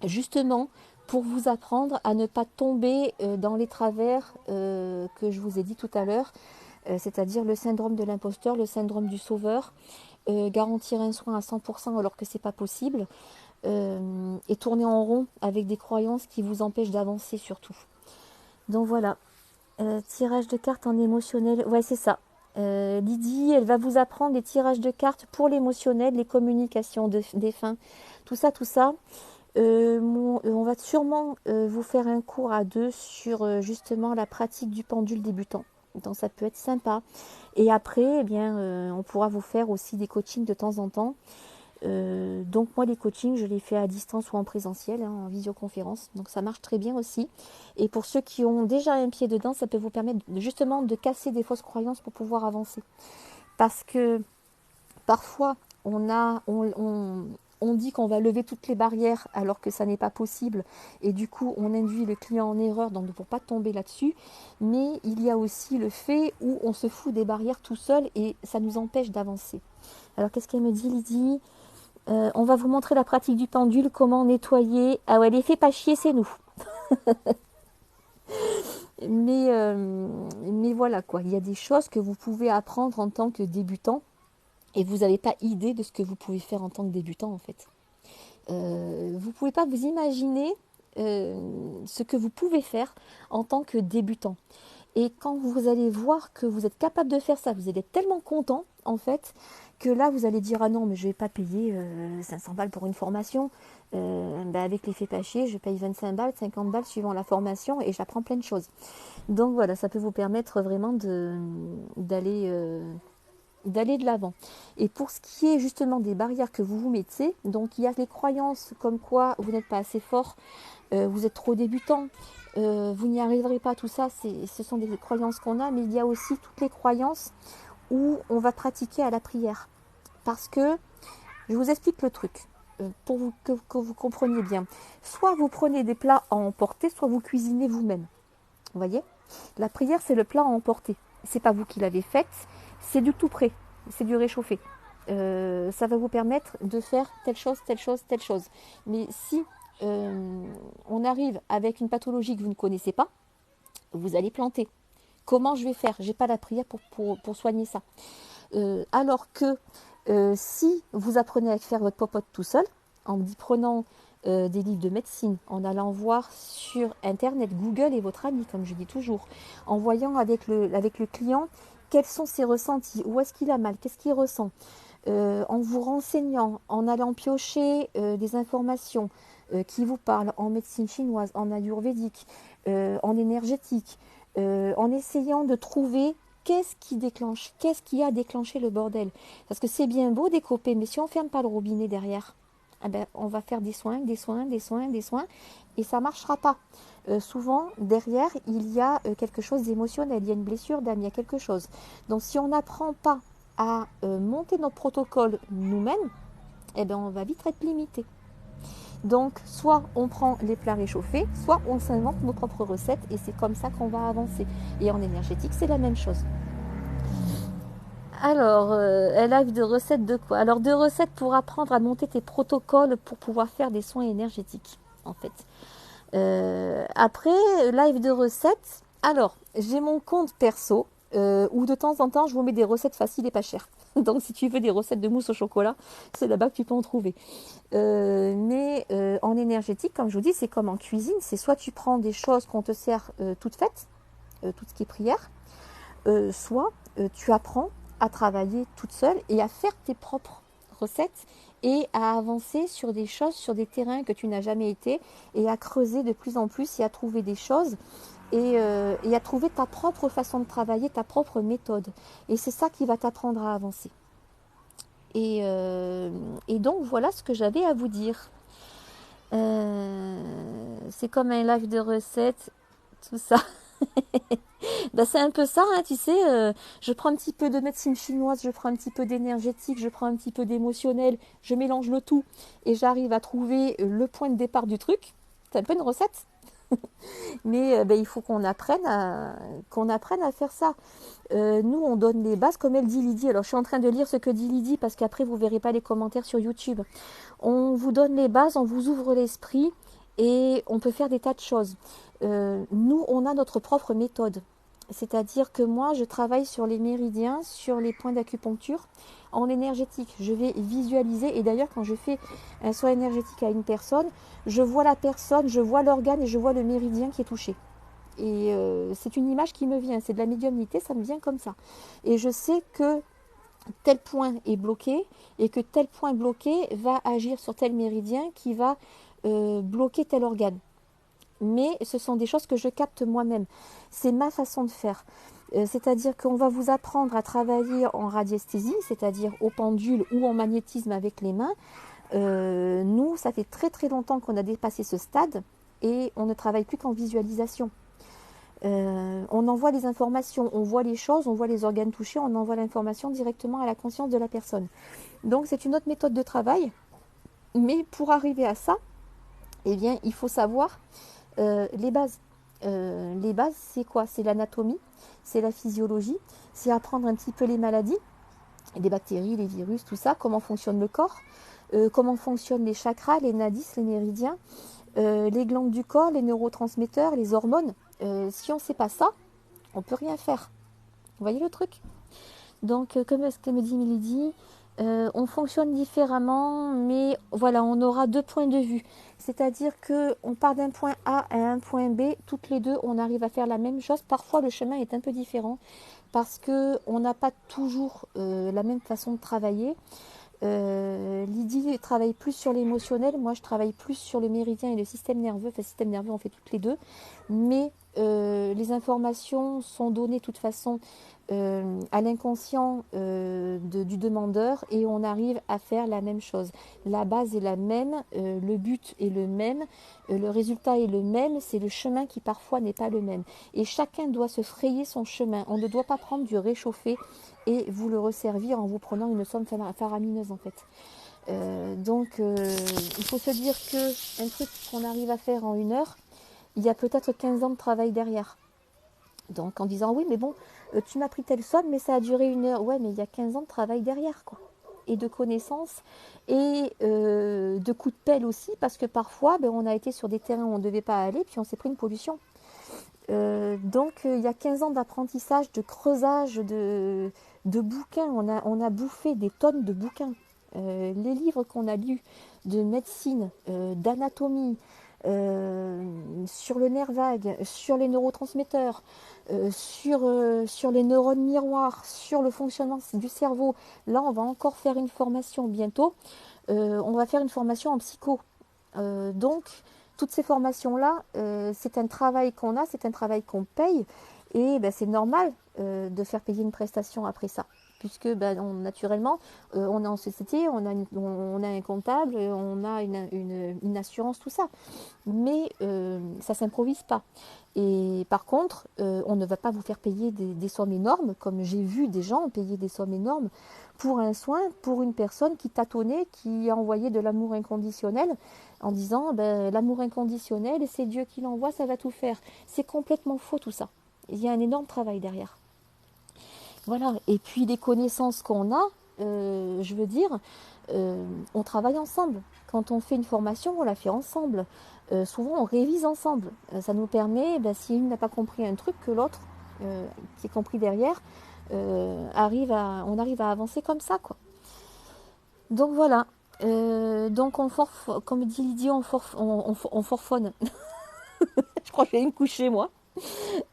justement pour vous apprendre à ne pas tomber dans les travers que je vous ai dit tout à l'heure, c'est-à-dire le syndrome de l'imposteur, le syndrome du sauveur, garantir un soin à 100% alors que c'est pas possible, et tourner en rond avec des croyances qui vous empêchent d'avancer surtout. Donc voilà, tirage de cartes en émotionnel, ouais c'est ça. Lydie, elle va vous apprendre les tirages de cartes pour l'émotionnel, les communications des fins, tout ça, tout ça. On va sûrement vous faire un cours à deux sur justement la pratique du pendule débutant. Donc ça peut être sympa. Et après, eh bien, on pourra vous faire aussi des coachings de temps en temps. Donc moi, les coachings, je les fais à distance ou en présentiel, hein, en visioconférence. Donc ça marche très bien aussi. Et pour ceux qui ont déjà un pied dedans, ça peut vous permettre justement de casser des fausses croyances pour pouvoir avancer. Parce que parfois, on dit qu'on va lever toutes les barrières alors que ça n'est pas possible et du coup on induit le client en erreur, donc pour ne pas tomber là-dessus. Mais il y a aussi le fait où on se fout des barrières tout seul et ça nous empêche d'avancer. Alors qu'est-ce qu'elle me dit, Lydie? On va vous montrer la pratique du pendule, comment nettoyer. Ah ouais, les fait pas chier, c'est nous. Mais voilà quoi, il y a des choses que vous pouvez apprendre en tant que débutant et vous n'avez pas idée de ce que vous pouvez faire en tant que débutant en fait. Vous ne pouvez pas vous imaginer ce que vous pouvez faire en tant que débutant. Et quand vous allez voir que vous êtes capable de faire ça, vous allez être tellement content en fait que là vous allez dire ah non mais je vais pas payer 500 balles pour une formation. Avec l'effet Pachier, je paye 25 balles, 50 balles suivant la formation et j'apprends plein de choses. Donc voilà, ça peut vous permettre vraiment d'aller de l'avant. Et pour ce qui est justement des barrières que vous vous mettez, donc il y a les croyances comme quoi vous n'êtes pas assez fort, vous êtes trop débutant, vous n'y arriverez pas, tout ça, ce sont des croyances qu'on a, mais il y a aussi toutes les croyances où on va pratiquer à la prière. Parce que, je vous explique le truc, que vous compreniez bien. Soit vous prenez des plats à emporter, soit vous cuisinez vous-même. Vous voyez? La prière, c'est le plat à emporter. C'est pas vous qui l'avez faite, c'est du tout prêt, c'est du réchauffé. Ça va vous permettre de faire telle chose, telle chose, telle chose. Mais si on arrive avec une pathologie que vous ne connaissez pas, vous allez planter. Comment je vais faire? J'ai pas la prière pour soigner ça. Alors que si vous apprenez à faire votre popote tout seul, en prenant des livres de médecine, en allant voir sur Internet, Google est votre ami, comme je dis toujours, en voyant avec le client quels sont ses ressentis, où est-ce qu'il a mal, qu'est-ce qu'il ressent, en vous renseignant, en allant piocher des informations qui vous parlent en médecine chinoise, en ayurvédique, en énergétique, en essayant de trouver qu'est-ce qui a déclenché le bordel. Parce que c'est bien beau décoper, mais si on ne ferme pas le robinet derrière, eh ben, on va faire des soins, des soins, des soins, des soins, et ça ne marchera pas. Souvent, derrière, il y a quelque chose d'émotionnel, il y a une blessure d'âme, il y a quelque chose. Donc si on n'apprend pas à monter notre protocole nous-mêmes, eh ben, on va vite être limité. Donc, soit on prend les plats réchauffés, soit on s'invente nos propres recettes et c'est comme ça qu'on va avancer. Et en énergétique, c'est la même chose. Alors, elle a de recettes de quoi? Alors, de recettes pour apprendre à monter tes protocoles pour pouvoir faire des soins énergétiques, en fait. Après, live de recettes. Alors, j'ai mon compte perso où de temps en temps, je vous mets des recettes faciles et pas chères. Donc, si tu veux des recettes de mousse au chocolat, c'est là-bas que tu peux en trouver. Mais en énergétique, comme je vous dis, c'est comme en cuisine. C'est soit tu prends des choses qu'on te sert toutes faites, tout ce qui est prière, soit tu apprends à travailler toute seule et à faire tes propres recettes et à avancer sur des choses, sur des terrains que tu n'as jamais été et à creuser de plus en plus et à trouver des choses et à trouver ta propre façon de travailler, ta propre méthode. Et c'est ça qui va t'apprendre à avancer. Et, euh, et donc voilà ce que j'avais à vous dire. C'est comme un live de recettes, tout ça. Bah, c'est un peu ça, hein, tu sais, je prends un petit peu de médecine chinoise, je prends un petit peu d'énergétique, je prends un petit peu d'émotionnel, je mélange le tout et j'arrive à trouver le point de départ du truc. C'est un peu une recette, mais ben, il faut qu'on apprenne à faire ça. Nous, on donne les bases, comme elle dit Lydie. Alors, je suis en train de lire ce que dit Lydie parce qu'après, vous verrez pas les commentaires sur YouTube. On vous donne les bases, on vous ouvre l'esprit et on peut faire des tas de choses. Nous, on a notre propre méthode. C'est-à-dire que moi, je travaille sur les méridiens, sur les points d'acupuncture en énergétique. Je vais visualiser et d'ailleurs, quand je fais un soin énergétique à une personne, je vois la personne, je vois l'organe et je vois le méridien qui est touché. Et c'est une image qui me vient, c'est de la médiumnité, ça me vient comme ça. Et je sais que tel point est bloqué et que tel point bloqué va agir sur tel méridien qui va bloquer tel organe. Mais ce sont des choses que je capte moi-même. C'est ma façon de faire. C'est-à-dire qu'on va vous apprendre à travailler en radiesthésie, c'est-à-dire au pendule ou en magnétisme avec les mains. Nous, ça fait très très longtemps qu'on a dépassé ce stade et on ne travaille plus qu'en visualisation. On envoie les informations, on voit les choses, on voit les organes touchés, on envoie l'information directement à la conscience de la personne. Donc c'est une autre méthode de travail, mais pour arriver à ça, eh bien, il faut savoir les bases. Les bases, c'est quoi? C'est l'anatomie, c'est la physiologie, c'est apprendre un petit peu les maladies, les bactéries, les virus, tout ça, comment fonctionne le corps, comment fonctionnent les chakras, les nadis, les méridiens, les glandes du corps, les neurotransmetteurs, les hormones. Si on ne sait pas ça, on ne peut rien faire. Vous voyez le truc? Donc, comme ce que me dit Milady, on fonctionne différemment, mais voilà, on aura deux points de vue. C'est-à-dire qu'on part d'un point A à un point B, toutes les deux, on arrive à faire la même chose. Parfois, le chemin est un peu différent parce qu'on n'a pas toujours la même façon de travailler. Lydie travaille plus sur l'émotionnel, moi je travaille plus sur le méridien et le système nerveux. Enfin, le système nerveux, on fait toutes les deux. Mais les informations sont données de toute façon à l'inconscient du demandeur et on arrive à faire la même chose. La base est la même, le but est le même, le résultat est le même, c'est le chemin qui parfois n'est pas le même. Et chacun doit se frayer son chemin. On ne doit pas prendre du réchauffé et vous le resservir en vous prenant une somme faramineuse en fait. Il faut se dire que un truc qu'on arrive à faire en 1 heure, il y a peut-être 15 ans de travail derrière. Donc en disant oui mais bon, tu m'as pris telle somme mais ça a duré 1 heure. Ouais mais il y a 15 ans de travail derrière quoi. Et de connaissances et de coups de pelle aussi parce que parfois on a été sur des terrains où on ne devait pas aller puis on s'est pris une pollution. Il y a 15 ans d'apprentissage, de creusage, de bouquins. On a bouffé des tonnes de bouquins. Les livres qu'on a lus de médecine, d'anatomie, sur le nerf vague, sur les neurotransmetteurs, sur les neurones miroirs, sur le fonctionnement du cerveau. Là, on va encore faire une formation bientôt. On va faire une formation en psycho. Donc, toutes ces formations-là, c'est un travail qu'on a, c'est un travail qu'on paye. Et c'est normal de faire payer une prestation après ça. Puisque naturellement, on est en société, on a un comptable, on a une assurance, tout ça. Mais ça ne s'improvise pas. Et par contre, on ne va pas vous faire payer des sommes énormes, comme j'ai vu des gens payer des sommes énormes pour un soin, pour une personne qui tâtonnait, qui a envoyé de l'amour inconditionnel en disant l'amour inconditionnel, c'est Dieu qui l'envoie, ça va tout faire. C'est complètement faux tout ça. Il y a un énorme travail derrière. Voilà, et puis les connaissances qu'on a, je veux dire, on travaille ensemble. Quand on fait une formation, on la fait ensemble. Souvent, on révise ensemble. Ça nous permet, si une n'a pas compris un truc, que l'autre, qui est compris derrière, on arrive à avancer comme ça, quoi. Donc voilà. Donc comme dit Lydie, on forfonne. Je crois que je vais me coucher, moi.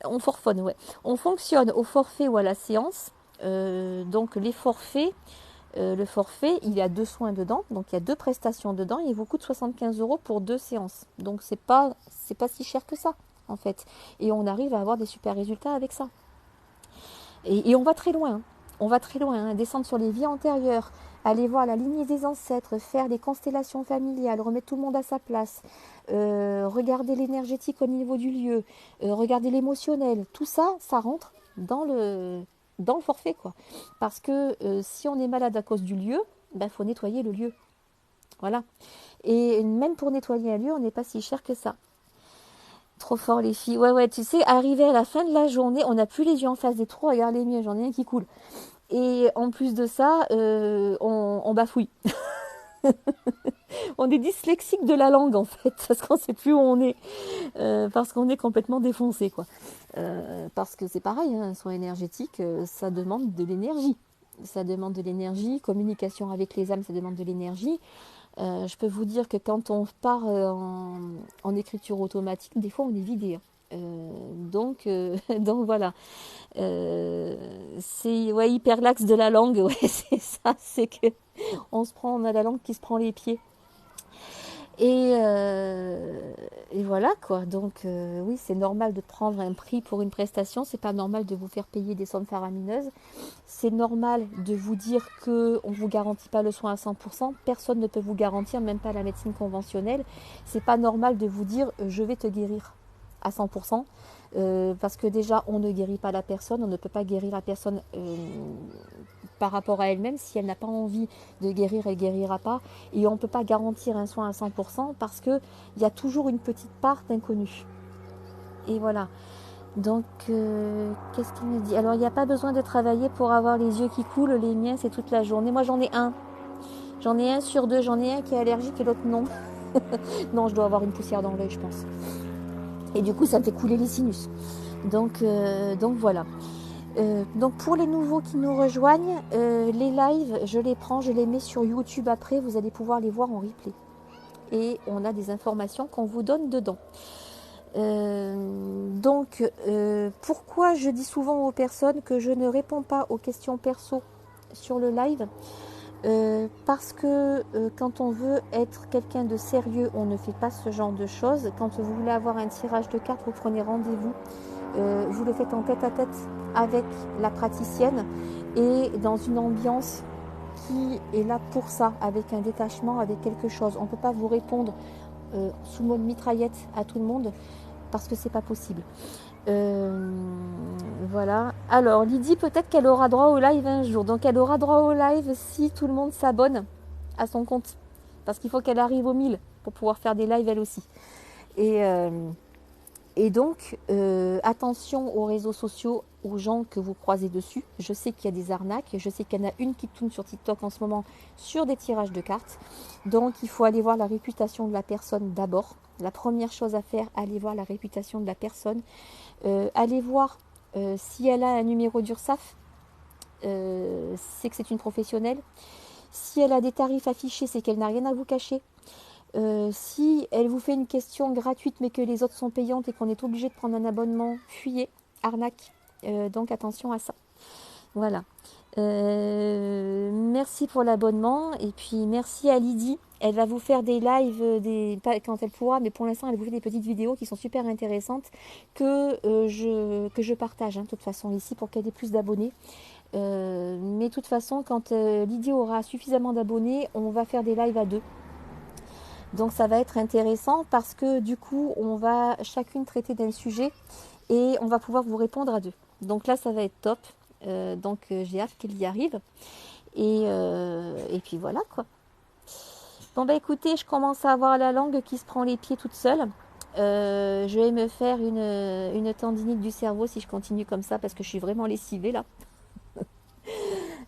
On forfonne, ouais. On fonctionne au forfait ou à la séance. Donc les forfaits, le forfait, il y a 2 soins dedans, donc il y a 2 prestations dedans, il vous coûte 75 € pour 2 séances. Donc c'est pas si cher que ça, en fait. Et on arrive à avoir des super résultats avec ça. Et on va très loin, hein. On va très loin, hein. Descendre sur les vies antérieures, aller voir la lignée des ancêtres, faire des constellations familiales, remettre tout le monde à sa place, regarder l'énergétique au niveau du lieu, regarder l'émotionnel, tout ça, ça rentre dans le forfait, quoi. Parce que si on est malade à cause du lieu, ben, faut nettoyer le lieu. Voilà. Et même pour nettoyer un lieu, on n'est pas si cher que ça. Trop fort les filles. Ouais, ouais, tu sais, arrivé à la fin de la journée, on n'a plus les yeux en face des trous. Regarde les miens, j'en ai un qui coule. Et en plus de ça, on bafouille. On est dyslexique de la langue en fait, parce qu'on ne sait plus où on est, parce qu'on est complètement défoncé, quoi. Parce que c'est pareil, hein, un soin énergétique, ça demande de l'énergie. Ça demande de l'énergie, communication avec les âmes, ça demande de l'énergie. Je peux vous dire que quand on part en écriture automatique, des fois on est vidé, hein. Donc voilà. C'est ouais, hyperlaxe de la langue, ouais, c'est ça, c'est que on a la langue qui se prend les pieds. Et, euh, et voilà quoi. Donc oui, c'est normal de prendre un prix pour une prestation. C'est pas normal de vous faire payer des sommes faramineuses. C'est normal de vous dire que on vous garantit pas le soin à 100%. Personne ne peut vous garantir, même pas la médecine conventionnelle. C'est pas normal de vous dire je vais te guérir à 100%. Parce que déjà, on ne guérit pas la personne, on ne peut pas guérir la personne par rapport à elle-même. Si elle n'a pas envie de guérir, elle ne guérira pas. Et on ne peut pas garantir un soin à 100% parce qu'il y a toujours une petite part d'inconnu. Et voilà. Donc, qu'est-ce qu'il me dit? Alors, il n'y a pas besoin de travailler pour avoir les yeux qui coulent. Les miens, c'est toute la journée. Moi, j'en ai un. J'en ai un sur deux. J'en ai un qui est allergique et l'autre non. Non, je dois avoir une poussière dans l'œil, je pense. Et du coup, ça me fait couler les sinus. Donc voilà. Donc pour les nouveaux qui nous rejoignent, les lives, je les prends, je les mets sur YouTube après. Vous allez pouvoir les voir en replay. Et on a des informations qu'on vous donne dedans. Pourquoi je dis souvent aux personnes que je ne réponds pas aux questions perso sur le live? Parce que quand on veut être quelqu'un de sérieux, on ne fait pas ce genre de choses. Quand vous voulez avoir un tirage de cartes, vous prenez rendez-vous. Vous le faites en tête à tête avec la praticienne et dans une ambiance qui est là pour ça, avec un détachement, avec quelque chose. On ne peut pas vous répondre sous mode mitraillette à tout le monde parce que c'est pas possible. Voilà. Alors, Lydie, peut-être qu'elle aura droit au live un jour. Donc, elle aura droit au live si tout le monde s'abonne à son compte. Parce qu'il faut qu'elle arrive aux 1000 pour pouvoir faire des lives elle aussi. Et, donc, attention aux réseaux sociaux, aux gens que vous croisez dessus. Je sais qu'il y a des arnaques. Je sais qu'il y en a une qui tourne sur TikTok en ce moment sur des tirages de cartes. Donc, il faut aller voir la réputation de la personne d'abord. La première chose à faire, aller voir la réputation de la personne. Allez voir si elle a un numéro d'URSSAF, c'est que c'est une professionnelle. Si elle a des tarifs affichés, c'est qu'elle n'a rien à vous cacher. Si elle vous fait une question gratuite mais que les autres sont payantes et qu'on est obligé de prendre un abonnement, fuyez, arnaque. Donc attention à ça. Voilà. Merci pour l'abonnement et puis merci à Lydie. Elle va vous faire des lives quand elle pourra, mais pour l'instant elle vous fait des petites vidéos qui sont super intéressantes que je partage de toute façon ici pour qu'elle ait plus d'abonnés. Mais de toute façon quand Lydie aura suffisamment d'abonnés, on va faire des lives à deux. Donc ça va être intéressant parce que du coup on va chacune traiter d'un sujet et on va pouvoir vous répondre à deux. Donc là ça va être top. Donc j'ai hâte qu'il y arrive. Et puis voilà quoi. Bon bah écoutez, je commence à avoir la langue qui se prend les pieds toute seule. Je vais me faire une tendinite du cerveau si je continue comme ça parce que je suis vraiment lessivée là.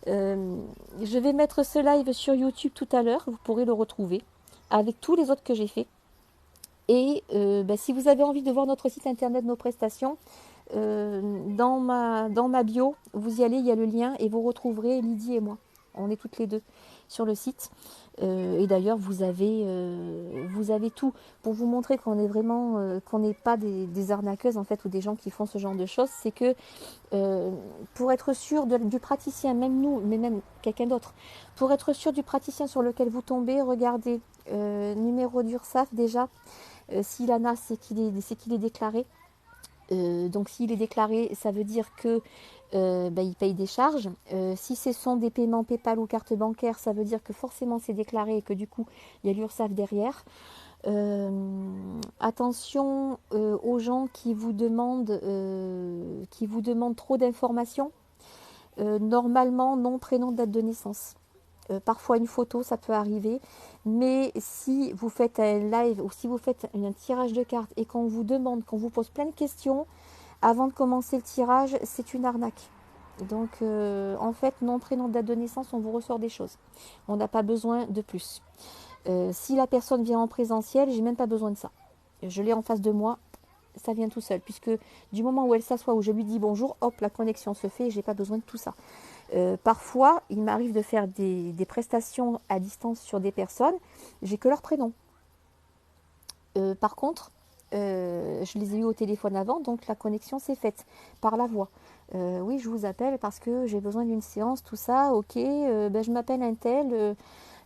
Je vais mettre ce live sur YouTube tout à l'heure, vous pourrez le retrouver avec tous les autres que j'ai fait. Et si vous avez envie de voir notre site internet, nos prestations, dans ma bio, vous y allez, il y a le lien et vous retrouverez Lydie et moi. On est toutes les deux sur le site. Et d'ailleurs, vous avez tout pour vous montrer qu'on est vraiment, qu'on n'est pas des arnaqueuses en fait ou des gens qui font ce genre de choses. C'est que pour être sûr du praticien, même nous, mais même quelqu'un d'autre, pour être sûr du praticien sur lequel vous tombez, regardez numéro d'URSSAF déjà. S'il en a, c'est qu'il est déclaré. Donc s'il est déclaré, ça veut dire que il paye des charges. Si ce sont des paiements PayPal ou carte bancaire, ça veut dire que forcément c'est déclaré et que du coup il y a l'URSSAF derrière. Attention aux gens qui vous demandent trop d'informations. Normalement, nom, prénom, date de naissance. Parfois une photo, ça peut arriver. Mais si vous faites un live ou si vous faites un tirage de cartes et qu'on vous demande, qu'on vous pose plein de questions, avant de commencer le tirage, c'est une arnaque. Donc, en fait, nom, prénom, date de naissance, on vous ressort des choses. On n'a pas besoin de plus. Si la personne vient en présentiel, j'ai même pas besoin de ça. Je l'ai en face de moi, ça vient tout seul. Puisque du moment où elle s'assoit, où je lui dis bonjour, hop, la connexion se fait et j'ai pas besoin de tout ça. Parfois, il m'arrive de faire des prestations à distance sur des personnes, j'ai que leur prénom. Par contre, je les ai eu au téléphone avant, donc la connexion s'est faite par la voix. Oui, je vous appelle parce que j'ai besoin d'une séance, tout ça, ok, ben, je m'appelle un tel,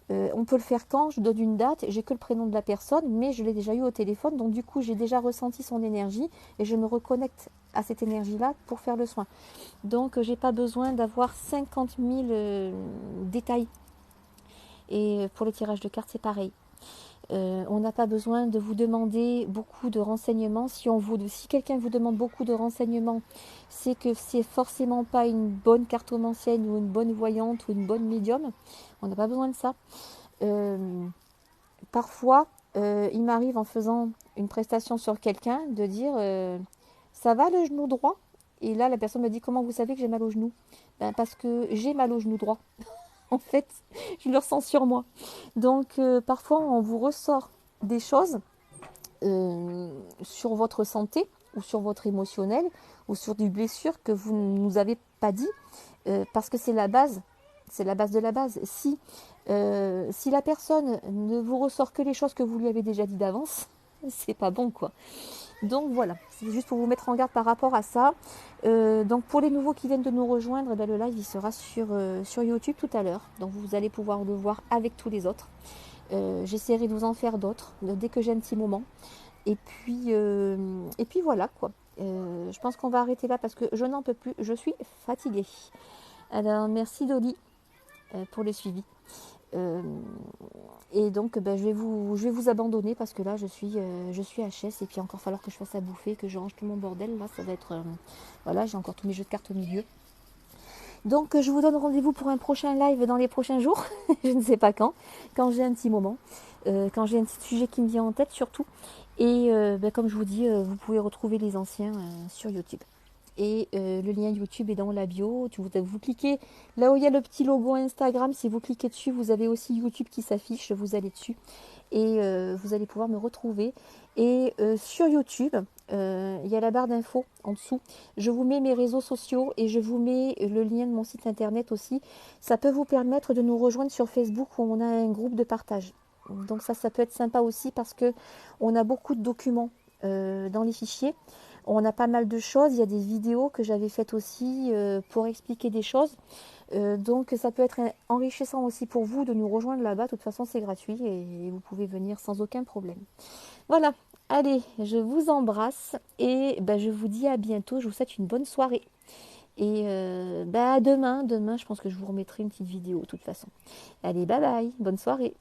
on peut le faire quand, je donne une date, j'ai que le prénom de la personne, mais je l'ai déjà eu au téléphone, donc du coup j'ai déjà ressenti son énergie et je me reconnecte à cette énergie-là pour faire le soin. Donc j'ai pas besoin d'avoir 50 000 détails. Et pour le tirage de cartes, c'est pareil. On n'a pas besoin de vous demander beaucoup de renseignements. Si quelqu'un vous demande beaucoup de renseignements, c'est que c'est forcément pas une bonne cartomancienne ou une bonne voyante ou une bonne médium. On n'a pas besoin de ça. Parfois, il m'arrive en faisant une prestation sur quelqu'un de dire ça va le genou droit? Et là, la personne me dit comment vous savez que j'ai mal au genou? Ben, parce que j'ai mal au genou droit. En fait, je le ressens sur moi. Donc, parfois, on vous ressort des choses sur votre santé ou sur votre émotionnel ou sur des blessures que vous ne nous avez pas dit parce que c'est la base. C'est la base de la base. Si la personne ne vous ressort que les choses que vous lui avez déjà dit d'avance, c'est pas bon, quoi. Donc voilà, c'est juste pour vous mettre en garde par rapport à ça. Donc pour les nouveaux qui viennent de nous rejoindre, le live il sera sur YouTube tout à l'heure. Donc vous allez pouvoir le voir avec tous les autres. J'essaierai de vous en faire d'autres dès que j'ai un petit moment. Et puis voilà quoi. Je pense qu'on va arrêter là parce que je n'en peux plus, je suis fatiguée. Alors merci Dolly pour le suivi. Euh, et donc je vais vous abandonner parce que là je suis HS et puis encore falloir que je fasse à bouffer, que je range tout mon bordel. Là ça va être voilà, j'ai encore tous mes jeux de cartes au milieu. Donc je vous donne rendez-vous pour un prochain live dans les prochains jours. Je ne sais pas quand j'ai un petit moment, quand j'ai un petit sujet qui me vient en tête surtout. Et comme je vous dis, vous pouvez retrouver les anciens sur YouTube. Et le lien YouTube est dans la bio. Vous cliquez là où il y a le petit logo Instagram. Si vous cliquez dessus, vous avez aussi YouTube qui s'affiche. Vous allez dessus et vous allez pouvoir me retrouver. Et sur YouTube, il y a la barre d'infos en dessous. Je vous mets mes réseaux sociaux et je vous mets le lien de mon site internet aussi. Ça peut vous permettre de nous rejoindre sur Facebook où on a un groupe de partage. Donc ça peut être sympa aussi parce que on a beaucoup de documents dans les fichiers. On a pas mal de choses. Il y a des vidéos que j'avais faites aussi pour expliquer des choses. Donc ça peut être enrichissant aussi pour vous de nous rejoindre là-bas. De toute façon, c'est gratuit et vous pouvez venir sans aucun problème. Voilà. Allez, je vous embrasse et je vous dis à bientôt. Je vous souhaite une bonne soirée. Et à demain. Demain, je pense que je vous remettrai une petite vidéo de toute façon. Allez, bye bye. Bonne soirée.